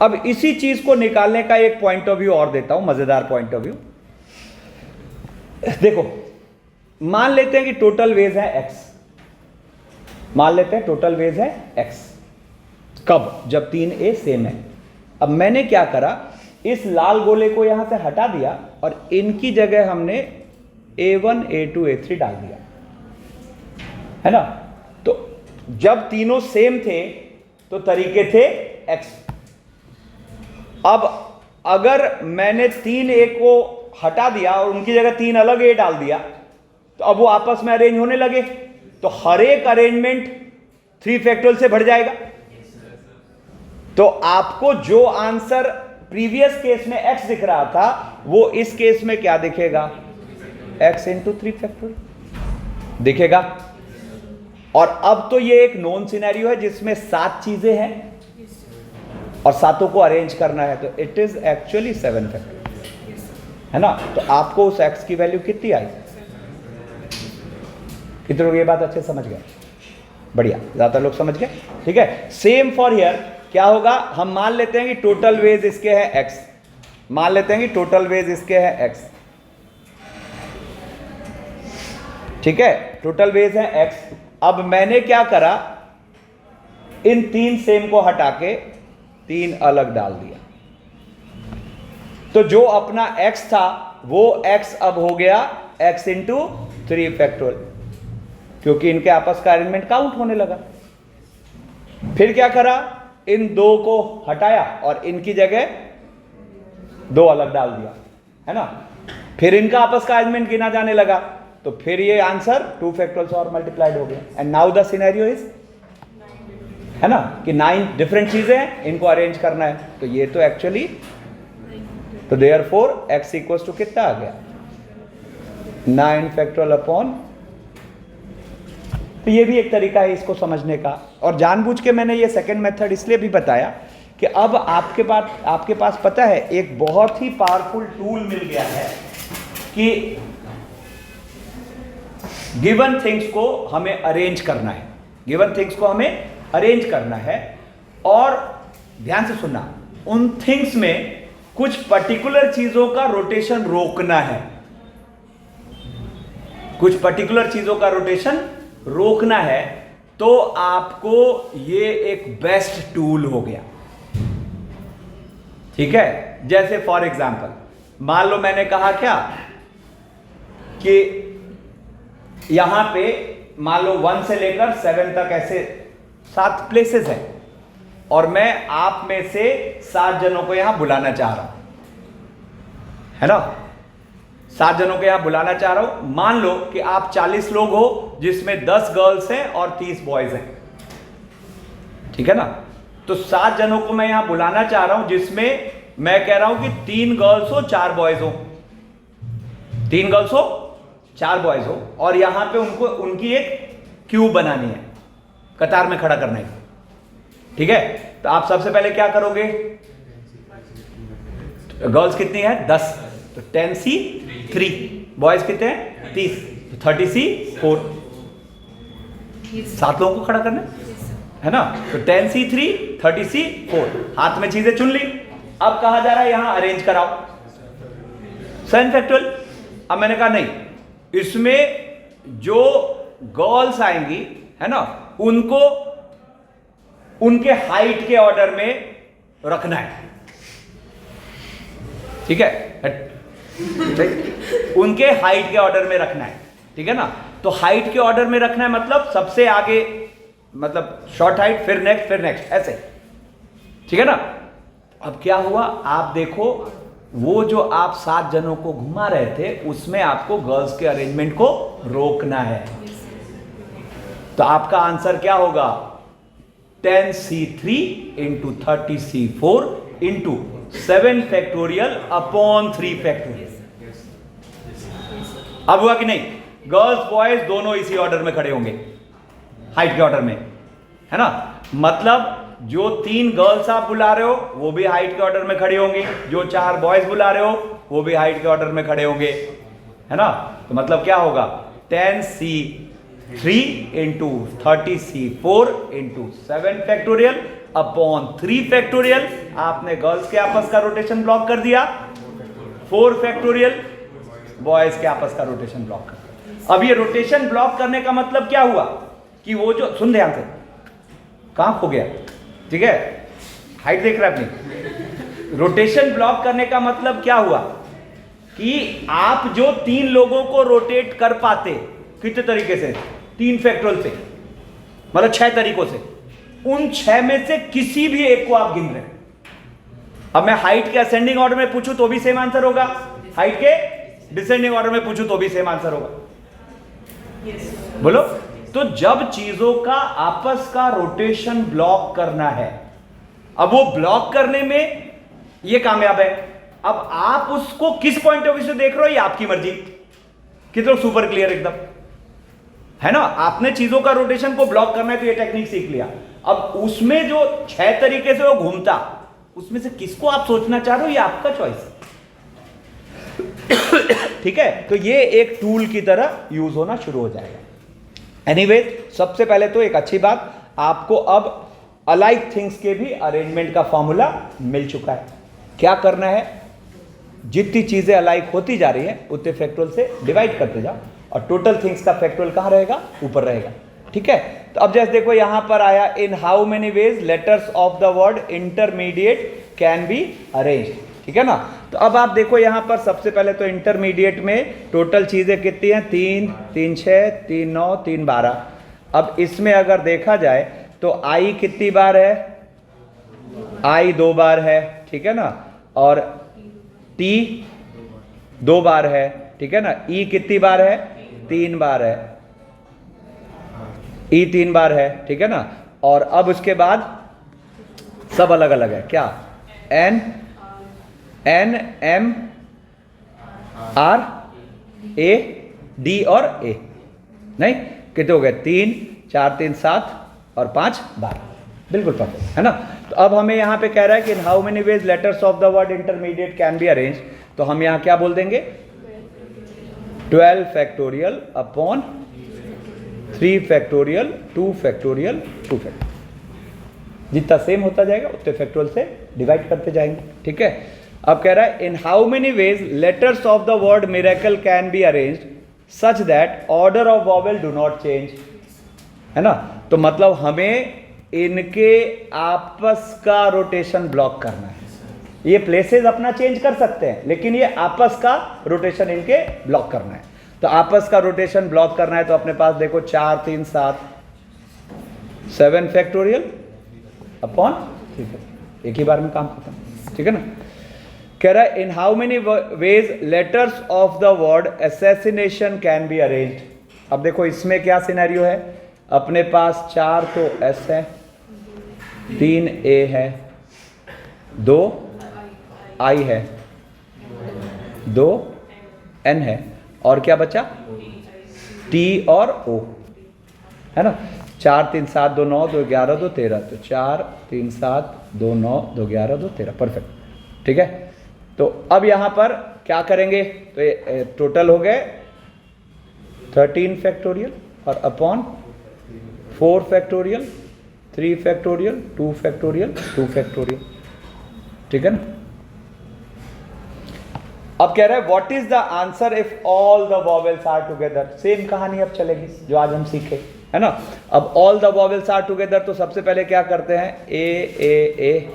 अब इसी चीज को निकालने का एक पॉइंट ऑफ व्यू और देता हूं, मजेदार पॉइंट ऑफ व्यू। देखो, मान लेते हैं कि टोटल वेज है x, मान लेते हैं टोटल वेज है x। कब? जब 3a सेम है। अब मैंने क्या करा, इस लाल गोले को यहां से हटा दिया और इनकी जगह हमने a1 a2 a3 डाल दिया, है ना। तो जब तीनों सेम थे तो तरीके थे x। अब अगर मैंने 3a को हटा दिया और उनकी जगह 3 अलग a डाल दिया तो अब वो आपस में अरेंज होने लगे, तो हर एक अरेंजमेंट 3 फैक्टोरियल से बढ़ जाएगा। तो आपको जो आंसर प्रीवियस केस में x दिख रहा था वो इस केस में क्या दिखेगा, x इंटू 3 फैक्टोरियल दिखेगा। और अब तो ये एक नॉन सिनेरियो है जिसमें 7 चीजें हैं और सातों को अरेंज करना है, तो इट इज एक्चुअली 7 फैक्टोरियल, है ना। तो आपको उस x की वैल्यू कितनी आई? कितने लोग ये बात अच्छे समझ गए? बढ़िया, ज्यादा लोग समझ गए। ठीक है, सेम फॉर हियर क्या होगा, हम मान लेते हैं कि टोटल वेज इसके है x, मान लेते हैं कि टोटल वेज इसके है x, ठीक है, टोटल वेज है x। अब मैंने क्या करा, इन 3 सेम को हटा के 3 अलग डाल दिया, तो जो अपना x था वो x अब हो गया x इंटू 3 फैक्टोरियल, क्योंकि इनके आपस का अरेंजमेंट काउंट होने लगा। फिर क्या करा, इन 2 को हटाया और इनकी जगह 2 अलग डाल दिया, है ना। फिर इनका आपस का अरेंजमेंट गिना जाने लगा, तो फिर ये आंसर 2 फैक्टोरियल से और मल्टीप्लाइड हो गया। And now the scenario is, है ना, कि 9 डिफरेंट चीजें हैं, इनको अरेंज करना है। तो ये तो एक्चुअली, तो देयरफॉर x इक्वल्स टू कितना आ गया, 9 फैक्टोरियल अपॉन। तो ये भी एक तरीका है इसको समझने का। और जानबूझ के मैंने ये सेकंड मेथड इसलिए भी बताया कि अब आपके पास पता है एक बहुत ही पावरफुल टूल मिल गया है कि गिवन थिंग्स को हमें अरेंज करना है, गिवन थिंग्स को हमें अरेंज करना है। और ध्यान से सुनना, उन थिंग्स में कुछ पर्टिकुलर चीजों का रोटेशन रोकना है, कुछ पर्टिकुलर चीजों का रोटेशन रोकना है, तो आपको ये एक बेस्ट टूल हो गया। ठीक है, जैसे फॉर एग्जांपल मान लो मैंने कहा क्या कि यहां पे मान लो 1 से लेकर 7 तक ऐसे 7 प्लेसेस हैं और मैं आप में से 7 जनों को यहां बुलाना चाह रहा हूं, है ना, 7 जनों को यहां बुलाना चाह रहा हूं। मान लो कि आप 40 लोग हो जिसमें 10 गर्ल्स हैं और 30 बॉयज हैं, ठीक है ना। तो 7 जनों को मैं यहां बुलाना चाह रहा हूं जिसमें मैं कह रहा हूं कि 3 गर्ल्स हो 4 बॉयज हो, 3 गर्ल्स हो 4 बॉयज हो, और यहां पे उनको उनकी एक क्यू बनानी है, कतार में खड़ा करना है, ठीक है। तो आप सबसे पहले क्या करोगे, गर्ल्स कितनी है 10, तो 10C3, बॉयज कितने हैं 30, तो 30C4, 7 लोगों को खड़ा करना है ना। तो 10C3 30C4, हाथ में चीजें चुन ली। अब कहा जा रहा है यहां अरेंज कराओ 7 फैक्टोरियल। अब मैंने कहा नहीं, इसमें जो गर्ल्स आएंगी, है ना, उनको उनके हाइट के ऑर्डर में रखना है, ठीक है, उनके हाइट के ऑर्डर में रखना है, ठीक है ना। तो हाइट के ऑर्डर में रखना है मतलब सबसे आगे, मतलब शॉर्ट हाइट, फिर नेक्स्ट ऐसे, ठीक है ना। अब क्या हुआ, आप देखो वो जो आप 7 जनों को घुमा रहे थे उसमें आपको गर्ल्स के अरेंजमेंट को रोकना है। तो आपका आंसर क्या होगा, 10C3 into 30C4 into 7 factorial upon 3 factorial. अब हुआ कि नहीं, गर्ल्स बॉयज दोनों इसी ऑर्डर में खड़े होंगे, हाइट के ऑर्डर में, है ना। मतलब जो 3 गर्ल्स आप बुला रहे हो वो भी हाइट के ऑर्डर में खड़े होंगे, जो 4 बॉयज बुला रहे हो वो भी हाइट के ऑर्डर में खड़े होंगे, है ना। तो मतलब क्या होगा, 10c3 into 30c4 into 7 factorial upon 3 factorial. आपने गर्ल्स के आपस का रोटेशन ब्लॉक कर दिया, 4 फैक्टोरियल बॉयज के आपस का रोटेशन ब्लॉक कर दिया। अब ये रोटेशन ब्लॉक करने का मतलब क्या हुआ कि वो जो, सुन ध्यान से, कहां खो गया, ठीक है, हाइट देख रहे अपनी। रोटेशन ब्लॉक करने का मतलब क्या हुआ कि आप जो 3 लोगों को रोटेट कर पाते, कितने तरीके से, 3 फैक्टोरियल से, मतलब 6 तरीकों से, उन 6 में से किसी भी एक को आप गिन रहे हैं। अब मैं हाइट के असेंडिंग ऑर्डर में पूछूं तो भी सेम आंसर होगा, हाइट के डिसेंडिंग ऑर्डर में पूछूं तो भी सेम आंसर होगा। बोलो। तो जब चीजों का आपस का रोटेशन ब्लॉक करना है, अब वो ब्लॉक करने में ये कामयाब है। अब आप उसको किस पॉइंट ऑफ व्यू से देख रहे हो ये आपकी मर्जी। कितने सुपर क्लियर एकदम, है ना। आपने चीजों का रोटेशन को ब्लॉक करना है तो ये टेक्निक सीख लिया। अब उसमें जो 6 तरीके से वो घूमता, उसमें से किसको आप सोचना चाह रहे हो ये आपका चॉइस है, ठीक है। तो ये एक टूल की तरह यूज होना शुरू हो जाएगा। एनीवेज, सबसे पहले तो एक अच्छी बात, आपको अब अलाइक थिंग्स के भी अरेंजमेंट का फॉर्मूला मिल चुका है। क्या करना है, जितनी चीजें अलाइक होती जा रही है उतने फैक्टोरियल से डिवाइड करते जाओ, और टोटल थिंग्स का फैक्टोरियल कहां रहेगा, ऊपर रहेगा, ठीक है। तो अब जैसे देखो यहां पर आया, इन how many ways letters of the word intermediate can be arrange, ठीक है ना। तो अब आप देखो यहां पर सबसे पहले तो इंटरमीडिएट में टोटल चीजें कितनी हैं, 3, 3, 6, 3, 9, 3, 12। अब इसमें अगर देखा जाए तो आई कितनी बार है, आई 2 बार है, ठीक है ना, और टी 2 बार है, ठीक है ना। ई कितनी बार है, 3 बार है, ई 3 बार है, ठीक है ना। और अब उसके बाद सब अलग अलग है, क्या, N, N, M, R, A, D और ए, नहीं, कितने हो गए, 3, 4, 3, 7 और 5, 12, बिल्कुल परफेक्ट, है ना। तो अब हमें यहां पे कह रहा है कि how many ways letters of the word intermediate can be arrange, तो हम यहां क्या बोल देंगे, 12 factorial upon 3 factorial 2 factorial 2 factorial. जितना सेम होता जाएगा उतने फैक्टोरियल से डिवाइड करते जाएंगे, ठीक है। अब कह रहा है, in how many ways letters of the word miracle can be arranged such that order of vowel do not change, है ना। तो मतलब हमें इनके आपस का रोटेशन ब्लॉक करना है। ये प्लेसेस अपना चेंज कर सकते हैं, लेकिन ये आपस का रोटेशन इनके ब्लॉक करना है। तो आपस का रोटेशन ब्लॉक करना है तो अपने पास देखो 4, 3, 7, 7 फैक्टोरियल अपॉन 3, एक ही बार में काम खत्म, ठीक है ना। कह रहा है, in how many ways letters of the word assassination can be arranged. अब देखो इसमें क्या सिनेरियो है, अपने पास 4 तो एस है, 3 ए है, 2 आई है, 2 एन है, और क्या बचा, टी और ओ, है ना। 4, 3, 7, 2, 9, 2, 11, 2, 13, तो 4, 3, 7, 2, 9, 2, 11, 2, 13, परफेक्ट, ठीक है। तो अब यहां पर क्या करेंगे, तो ये टोटल हो गए 13 फैक्टोरियल और upon 4 factorial 3 factorial 2 factorial 2 factorial, ठीक है ना। अब कह रहा है, what is the answer if all the vowels are together. Same कहानी अब चलेगी जो आज हम सीखे, है ना। अब all the vowels are together, तो सबसे पहले क्या करते हैं, ए,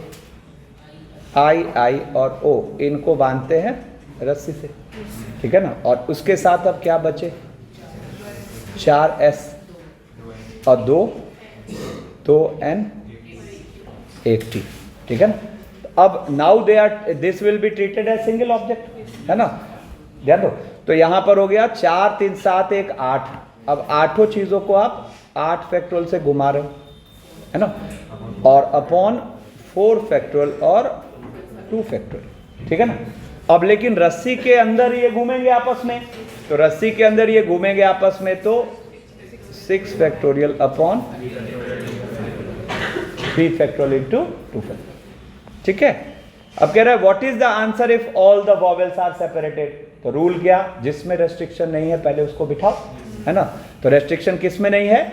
आई, आई और ओ, इनको बांधते हैं रस्सी से, ठीक है ना। और उसके साथ अब क्या बचे, 4 एस और 2 एन 1 टी, ठीक है ना। अब now they are, this will be treated as single object, है ना, ध्यान दो। तो यहां पर हो गया 4, 3, 7, 1, 8। अब 8 चीजों को आप 8 फैक्टोरियल से घुमा रहे हो, है ना, और अपॉन 4 फैक्टोरियल और 2 फैक्टोरियल, ठीक है ना। अब लेकिन रस्सी के अंदर ये घूमेंगे आपस में, तो रस्सी के अंदर ये घूमेंगे आपस में, तो 6 factorial upon 3 factorial into 2 factorial. ठीक है, अब कह रहा है what is the answer if all the vowels are separated. तो रूल क्या, जिसमें रेस्ट्रिक्शन नहीं है पहले उसको बिठाओ, है ना। तो रेस्ट्रिक्शन किस में नहीं है,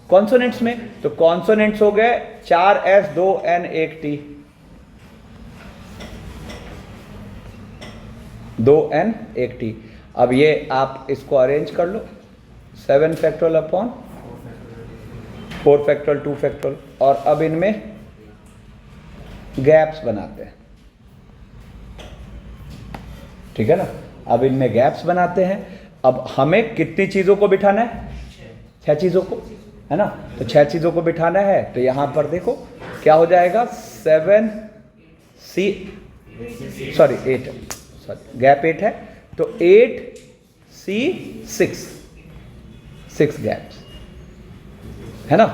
कॉन्सोनेंट्स में। तो कॉन्सोनेंट्स हो गए 4S 2N 1T 2N 1T। अब ये आप इसको अरेंज कर लो, 7 फैक्टोरियल अपॉन 4 फैक्टोरियल 2 फैक्टोरियल, और अब इनमें गैप्स बनाते हैं। ठीक है ना, अब इनमें गैप्स बनाते हैं। अब हमें कितनी चीजों को बिठाना है, 6 चीजों को, है ना। तो 6 चीजों को बिठाना है, तो यहां पर देखो क्या हो जाएगा, 7C सॉरी 8 सॉरी गैप 8 है, तो 8C 6 गैप्स, है ना।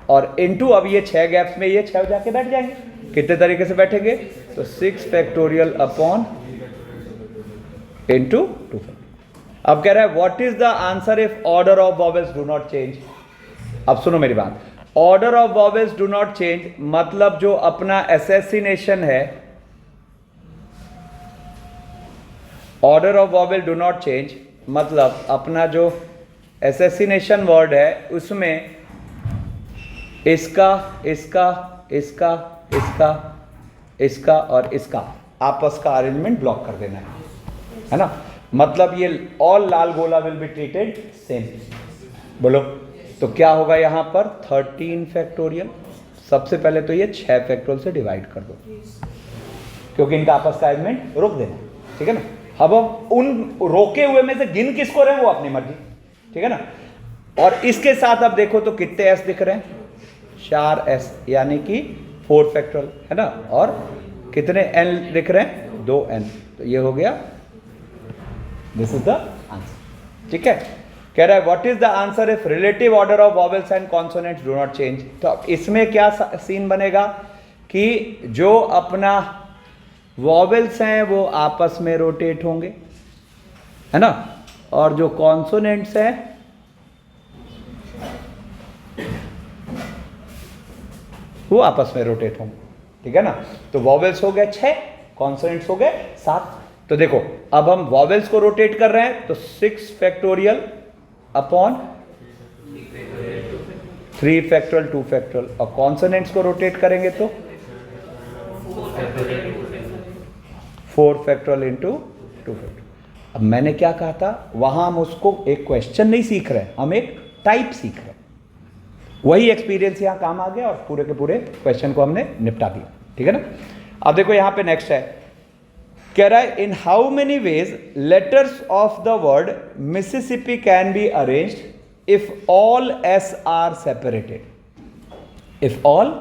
और इनटू अब ये 6 गैप्स में ये 6 जाके बैठ जाएंगे। कितने तरीके से बैठेंगे, तो 6 फैक्टोरियल अपॉन इंटू 2 फैक्टोरियल। अब कह रहा है what is the answer if order of vowels do not change. अब सुनो मेरी बात, order of vowels do not change मतलब जो अपना एसेसिनेशन है, order of vowel do not change मतलब अपना जो एसेसिनेशन वर्ड है उसमें इसका इसका इसका इसका इसका और इसका आपस का अरेंजमेंट ब्लॉक कर देना है ना। मतलब ये ऑल लाल गोला विल बी ट्रीटेड सेम। बोलो तो क्या होगा यहाँ पर 13 फैक्टोरियल। सबसे पहले तो ये 6 फैक्टोरियल से डिवाइड कर दो क्योंकि इनका आपस का अरेंजमेंट रोक देना, ठीक है ना। अब हम उन रोके हुए में से गिन किसको रहे वो अपनी मर्जी, ठीक है ना। और इसके साथ अब देखो तो कितने एस दिख रहे हैं, 4 एस यानी कि 4 फैक्टोरियल, है ना। और कितने एन दिख रहे हैं, 2 एन। तो ये हो गया, दिस इज द आंसर, ठीक है। कह रहा है what is the answer if relative order of vowels and consonants do not change. तो अब इसमें क्या सीन बनेगा कि जो अपना वॉवेल्स हैं वो आपस में रोटेट होंगे, है ना, और जो कॉन्सोनेंट्स हैं वो आपस में रोटेट होंगे, ठीक है ना। तो वॉवेल्स हो गए 6, कॉन्सोनेंट्स हो गए 7। तो देखो अब हम वॉवेल्स को रोटेट कर रहे हैं तो 6 फैक्टोरियल अपॉन 3 फैक्टोरियल 2 फैक्टोरियल, और कॉन्सोनेंट्स को रोटेट करेंगे तो 4 फैक्टोरियल इंटू 2 फैक्टोरियल। अब मैंने क्या कहा था, वहां हम उसको एक क्वेश्चन नहीं सीख रहे, हम एक टाइप सीख रहे हैं। वही एक्सपीरियंस यहां काम आ गया और पूरे के पूरे क्वेश्चन को हमने निपटा दिया, ठीक है ना। अब देखो यहां पे नेक्स्ट है, कह रहा है in how many ways letters of the word Mississippi can be arranged if all S R separated, if all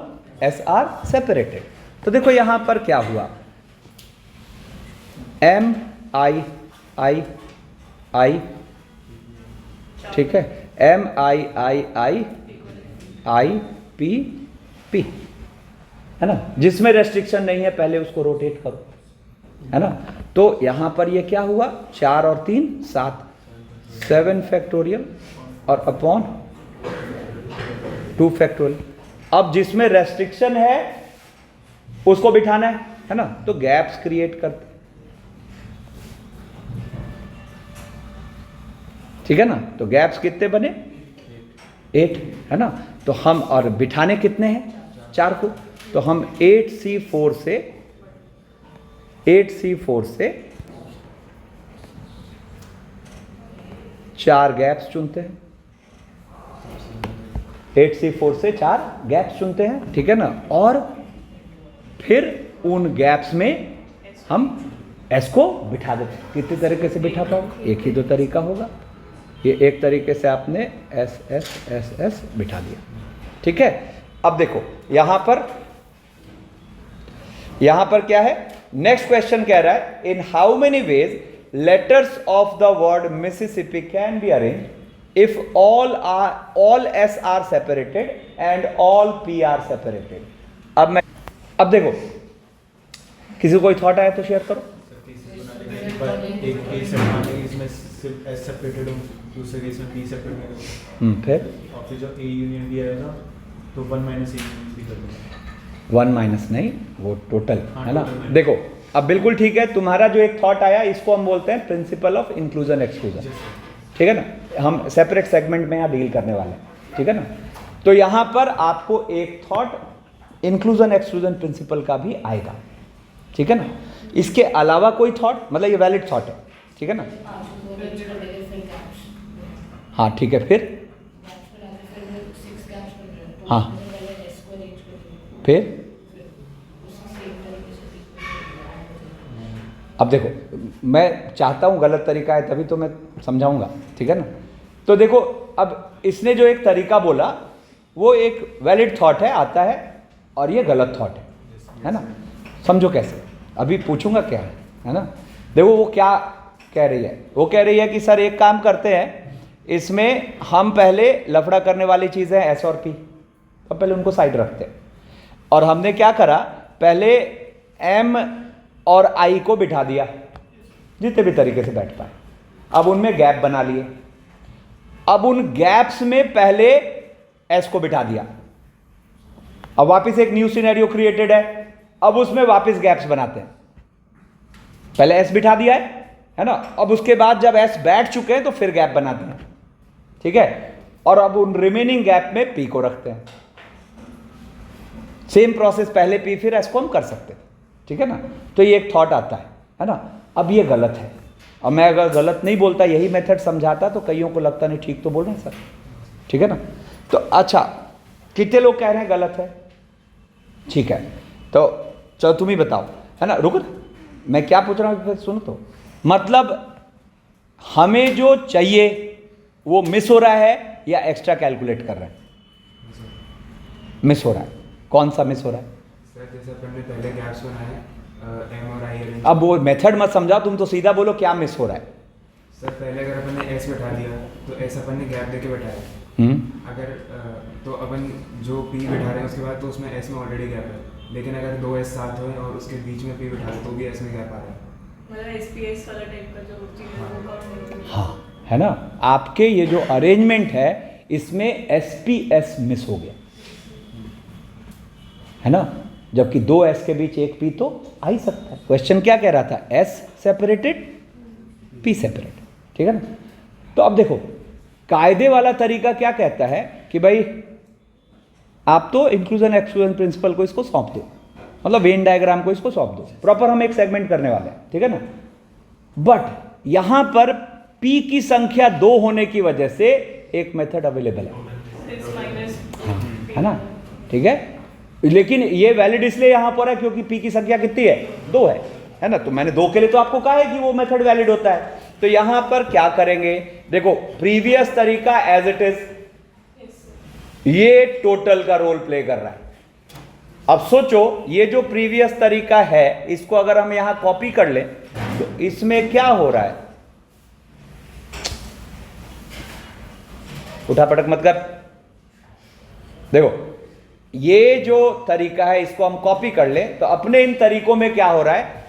S R separated. तो देखो यहां पर क्या हुआ, एम आई आई आई, ठीक है, M I I I I P P, है ना। जिसमें रेस्ट्रिक्शन नहीं है पहले उसको रोटेट करो, है ना। तो यहां पर ये क्या हुआ, 4 और 3 7, 7 फैक्टोरियल और अपॉन 2 फैक्टोरियल। अब जिसमें रेस्ट्रिक्शन है उसको बिठाना है ना, तो गैप्स क्रिएट करते, ठीक है ना। तो गैप्स कितने बने, 8, है ना। तो हम और बिठाने कितने हैं, 4 को। तो हम 8C4 से 4 गैप्स चुनते हैं, 8C4 से 4 गैप्स चुनते हैं, ठीक है ना। और फिर उन गैप्स में हम एस को बिठा देते हैं। कितने तरीके से बिठा पाओगे, एक ही 2 तरीका होगा। ये एक तरीके से आपने एस एस एस एस बिठा दिया, ठीक है। अब देखो यहां पर क्या है, नेक्स्ट क्वेश्चन कह रहा है in how many ways letters of the word Mississippi can be arrange if all S R separated and all P R separated. अब देखो किसी को कोई थॉट आया तो शेयर करो। पर एक केस मान लीजिए इसमें सिर्फ एस सेपरेटेड हो, दूसरे केस में पी सेपरेटेड हो, फिर और फिर जब ए यूनियन बी आएगा तो 1 माइनस ए यूनियन बी कर दूंगा। 1 माइनस नहीं, वो टोटल हाँ, है ना। total में। देखो अब बिल्कुल ठीक है, तुम्हारा जो एक थॉट आया इसको हम बोलते हैं प्रिंसिपल ऑफ इंक्लूजन एक्सक्लूजन, ठीक है ना। हम सेपरेट सेगमेंट में यहाँ डील करने वाले हैं, ठीक है ना। तो यहाँ पर आपको एक थॉट इंक्लूजन एक्सक्लूजन प्रिंसिपल का भी आएगा, ठीक है ना। इसके अलावा कोई थॉट, मतलब ये वैलिड थॉट है, ठीक है ना। हाँ ठीक है, फिर हाँ फिर अब देखो, मैं चाहता हूँ गलत तरीका है तभी तो मैं समझाऊंगा, ठीक है ना। तो देखो अब इसने जो एक तरीका बोला वो एक वैलिड थॉट है, आता है, और ये गलत थॉट है ना। समझो कैसे, अभी पूछूंगा क्या है ना। देखो वो क्या कह रही है, वो कह रही है कि सर एक काम करते हैं, इसमें हम पहले लफड़ा करने वाली चीज़ है एस और पी, तो पहले उनको साइड रखते हैं। और हमने क्या करा, पहले एम और आई को बिठा दिया जितने भी तरीके से बैठ पाए, अब उनमें गैप बना लिए, अब उन गैप्स में पहले एस को बिठा दिया, अब वापस एक न्यू सिनेरियो क्रिएटेड है, अब उसमें वापस गैप्स बनाते हैं। पहले एस बिठा दिया है ना, अब उसके बाद जब एस बैठ चुके हैं तो फिर गैप बनाते हैं, ठीक है। और अब उन रिमेनिंग गैप में पी को रखते हैं। सेम प्रोसेस, पहले पी फिर एस को हम कर सकते हैं, ठीक है ना। तो ये एक थॉट आता है ना। अब ये गलत है, अब मैं अगर गलत नहीं बोलता, यही मेथड समझाता, तो कईयों को लगता नहीं ठीक तो बोल रहे हैं सर, ठीक है ना। तो अच्छा, कितने लोग कह रहे हैं गलत है, ठीक है। तो चलो तुम ही बताओ, है ना। रुको ना, मैं क्या पूछ रहा हूँ फिर सुनो तो। मतलब हमें जो चाहिए वो मिस हो रहा है या एक्स्ट्रा कैलकुलेट कर रहे हैं? मिस हो रहा है। कौन सा मिस हो रहा है? सर जैसे अपन ने पहले गैप्स बनाए एम और आई अरेंज। अब वो मेथड मत समझाओ, तुम तो सीधा बोलो क्या मिस हो रहा है। सर पहले अगर अपन ने एस बैठा दिया तो एस अपन ने गैप देके बैठाया, अगर तो अपन जो पी बिठा रहे हैं उसके बाद तो उसमें एस में ऑलरेडी गैप है, लेकिन अगर दो एस साथ हो और उसके बीच में पी बिठा रहे तो भी एस में गैप आ रहा है, मतलब एसपीएस वाला टाइप का जो चीज़ है वो काउंट नहीं होती। हाँ, है ना। आपके ये जो अरेंजमेंट है इसमें एसपीएस मिस हो गया, है ना। जबकि दो एस के बीच एक पी तो आ ही सकता है। क्वेश्चन क्या कह रहा था, एस सेपरेटेड पी सेपरेट, ठीक है ना। तो अब देखो कायदे वाला तरीका क्या कहता है कि भाई आप तो इंक्लूजन एक्सक्लूजन प्रिंसिपल को इसको सौंप दो, मतलब वेन डायग्राम को इसको सौंप दो, प्रॉपर हम एक सेगमेंट करने वाले हैं, ठीक है ना। बट यहां पर पी की संख्या 2 होने की वजह से एक मेथड अवेलेबल है, 6 माइनस है ना, ठीक है। लेकिन ये वैलिड इसलिए यहां पर है क्योंकि पी की संख्या कितनी है, 2 है ना। तो मैंने 2 के लिए तो आपको कहा है कि वो मेथड वैलिड होता है। तो यहां पर क्या करेंगे, देखो प्रीवियस तरीका एज इट इज, ये टोटल का रोल प्ले कर रहा है। अब सोचो ये जो प्रीवियस तरीका है इसको अगर हम यहां कॉपी कर लें तो इसमें क्या हो रहा है, उठा पटक मत कर। देखो ये जो तरीका है इसको हम कॉपी कर लें तो अपने इन तरीकों में क्या हो रहा है,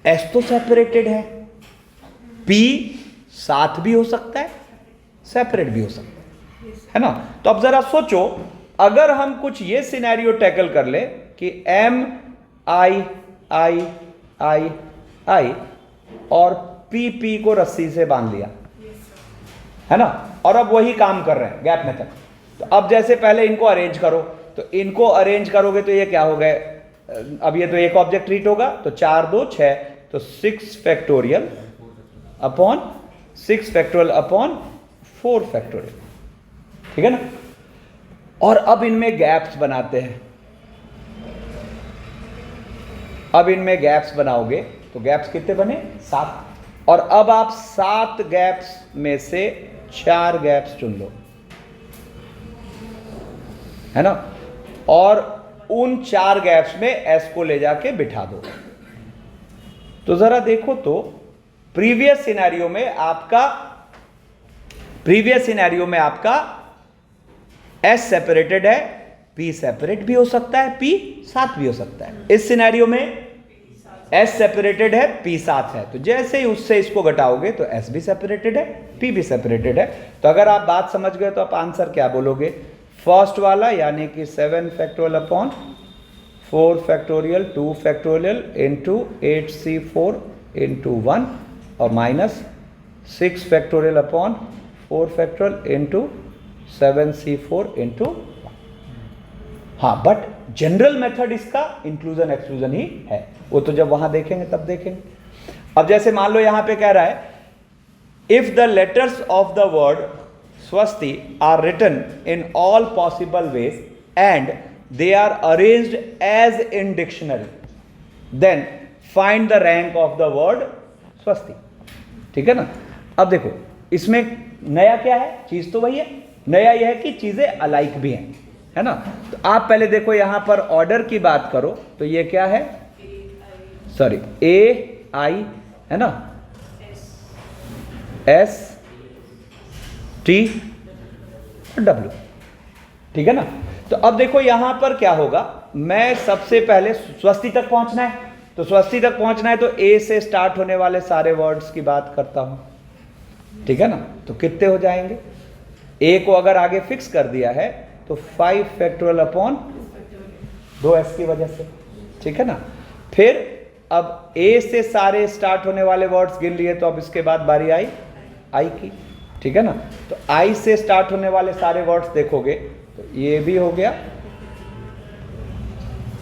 एस तो सेपरेटेड है, पी साथ भी हो सकता है, सेपरेट भी हो सकता है ना। तो अब जरा सोचो अगर हम कुछ ये सिनेरियो टैकल कर ले कि एम आई आई आई आई और पी पी को रस्सी से बांध लिया, है ना, और अब वही काम कर रहे हैं गैप मेथड। तो अब जैसे पहले इनको अरेंज करो, तो इनको अरेंज करोगे तो ये क्या हो गए, अब ये तो एक ऑब्जेक्ट ट्रीट होगा, तो 4 2 6, तो 6 factorial upon 6 factorial upon 4 factorial, ठीक है ना। और अब इनमें गैप्स बनाते हैं, अब इनमें गैप्स बनाओगे तो गैप्स कितने बने, 7। और अब आप 7 गैप्स में से 4 गैप्स चुन लो, है ना, और उन 4 गैप्स में एस को ले जाके बिठा दो। तो जरा देखो तो प्रीवियस सिनेरियो में आपका एस सेपरेटेड है, पी सेपरेट भी हो सकता है, पी साथ भी हो सकता है। इस सिनेरियो में S सेपरेटेड है, P साथ है, तो जैसे ही उससे इसको घटाओगे तो S भी सेपरेटेड है, P भी सेपरेटेड है। तो अगर आप बात समझ गए तो आप आंसर क्या बोलोगे? फर्स्ट वाला यानी कि 7 factorial upon 4 factorial 2 factorial into 8C4 into 1 और minus 6 factorial upon 4 factorial into 7C4 into 1। हाँ, बट जनरल मेथड इसका इंक्लूजन एक्सक्लूजन ही है, वो तो जब वहां देखेंगे तब देखेंगे। अब जैसे मान लो यहां पे कह रहा है if the letters of the word स्वस्ति are written in all possible ways and they are arranged as in dictionary, then find the rank of the word स्वस्ति। ठीक है ना? अब देखो इसमें नया क्या है? चीज तो वही है, नया यह है कि चीजें अलाइक भी हैं, है ना? तो आप पहले देखो यहां पर ऑर्डर की बात करो तो ये क्या है? सॉरी, ए आई है ना, एस टी डब्ल्यू। ठीक है ना? तो अब देखो यहां पर क्या होगा, मैं सबसे पहले स्वस्ति तक पहुंचना है, तो स्वस्ति तक पहुंचना है तो ए से स्टार्ट होने वाले सारे वर्ड्स की बात करता हूं। ठीक है ना? तो कितने हो जाएंगे? ए को अगर आगे फिक्स कर दिया है तो 5 फैक्टोरियल अपॉन 2s की वजह से। ठीक है ना? फिर अब ए से सारे स्टार्ट होने वाले वर्ड्स गिन लिए, तो अब इसके बाद बारी आई आई की। ठीक है ना? तो आई से स्टार्ट होने वाले सारे वर्ड्स देखोगे तो ये भी हो गया।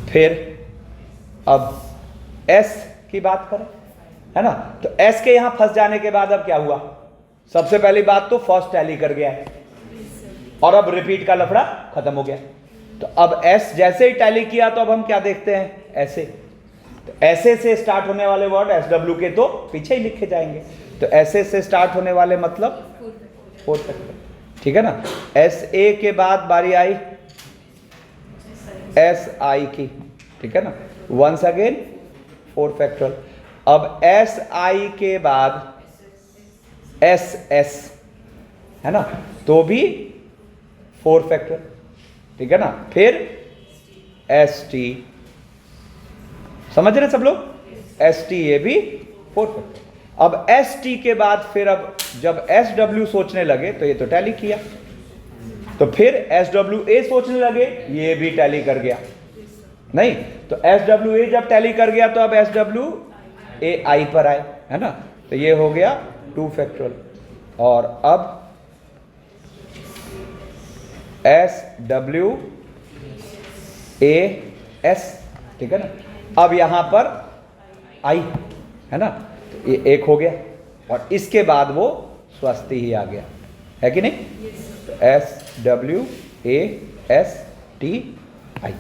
फिर अब S की बात करें, है ना? तो S के यहां फंस जाने के बाद अब क्या हुआ? सबसे पहली बात तो फर्स्ट टैली कर गया है और अब रिपीट का लफड़ा खत्म हो गया। तो अब S जैसे ही टैली किया तो अब हम क्या देखते हैं? ऐसे, तो ऐसे से स्टार्ट होने वाले वर्ड SW के तो पीछे ही लिखे जाएंगे। तो ऐसे से स्टार्ट होने वाले मतलब 4 फैक्टर। ठीक है ना? एस ए के बाद बारी आई एस आई की। ठीक है ना? Once again 4 factorial. अब एस आई के बाद एस एस, है ना, तो भी 4 फैक्टोरियल। ठीक है ना? फिर एस टी, समझ रहे सब लोग? एस टी ये भी 4 फैक्टोरियल। अब एस टी के बाद फिर अब जब एस डब्ल्यू सोचने लगे तो ये तो टैली किया, तो फिर एस डब्ल्यू ए सोचने लगे, ये भी टैली कर गया। नहीं, तो एस डब्ल्यू ए जब टैली कर गया तो अब एस डब्ल्यू ए आई पर आए, है ना? तो ये हो गया 2 फैक्टोरियल। और अब एस डब्ल्यू ए एस। ठीक है ना? अब यहां पर आई, है ना? तो ये एक हो गया और इसके बाद वो स्वस्ति ही आ गया, है कि नहीं? तो S W A S T I.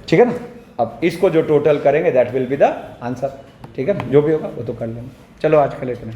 ठीक है ना? अब इसको जो टोटल करेंगे that will be the answer. ठीक है ना? जो भी होगा वो तो कर लेंगे। चलो आज के लिए इतना।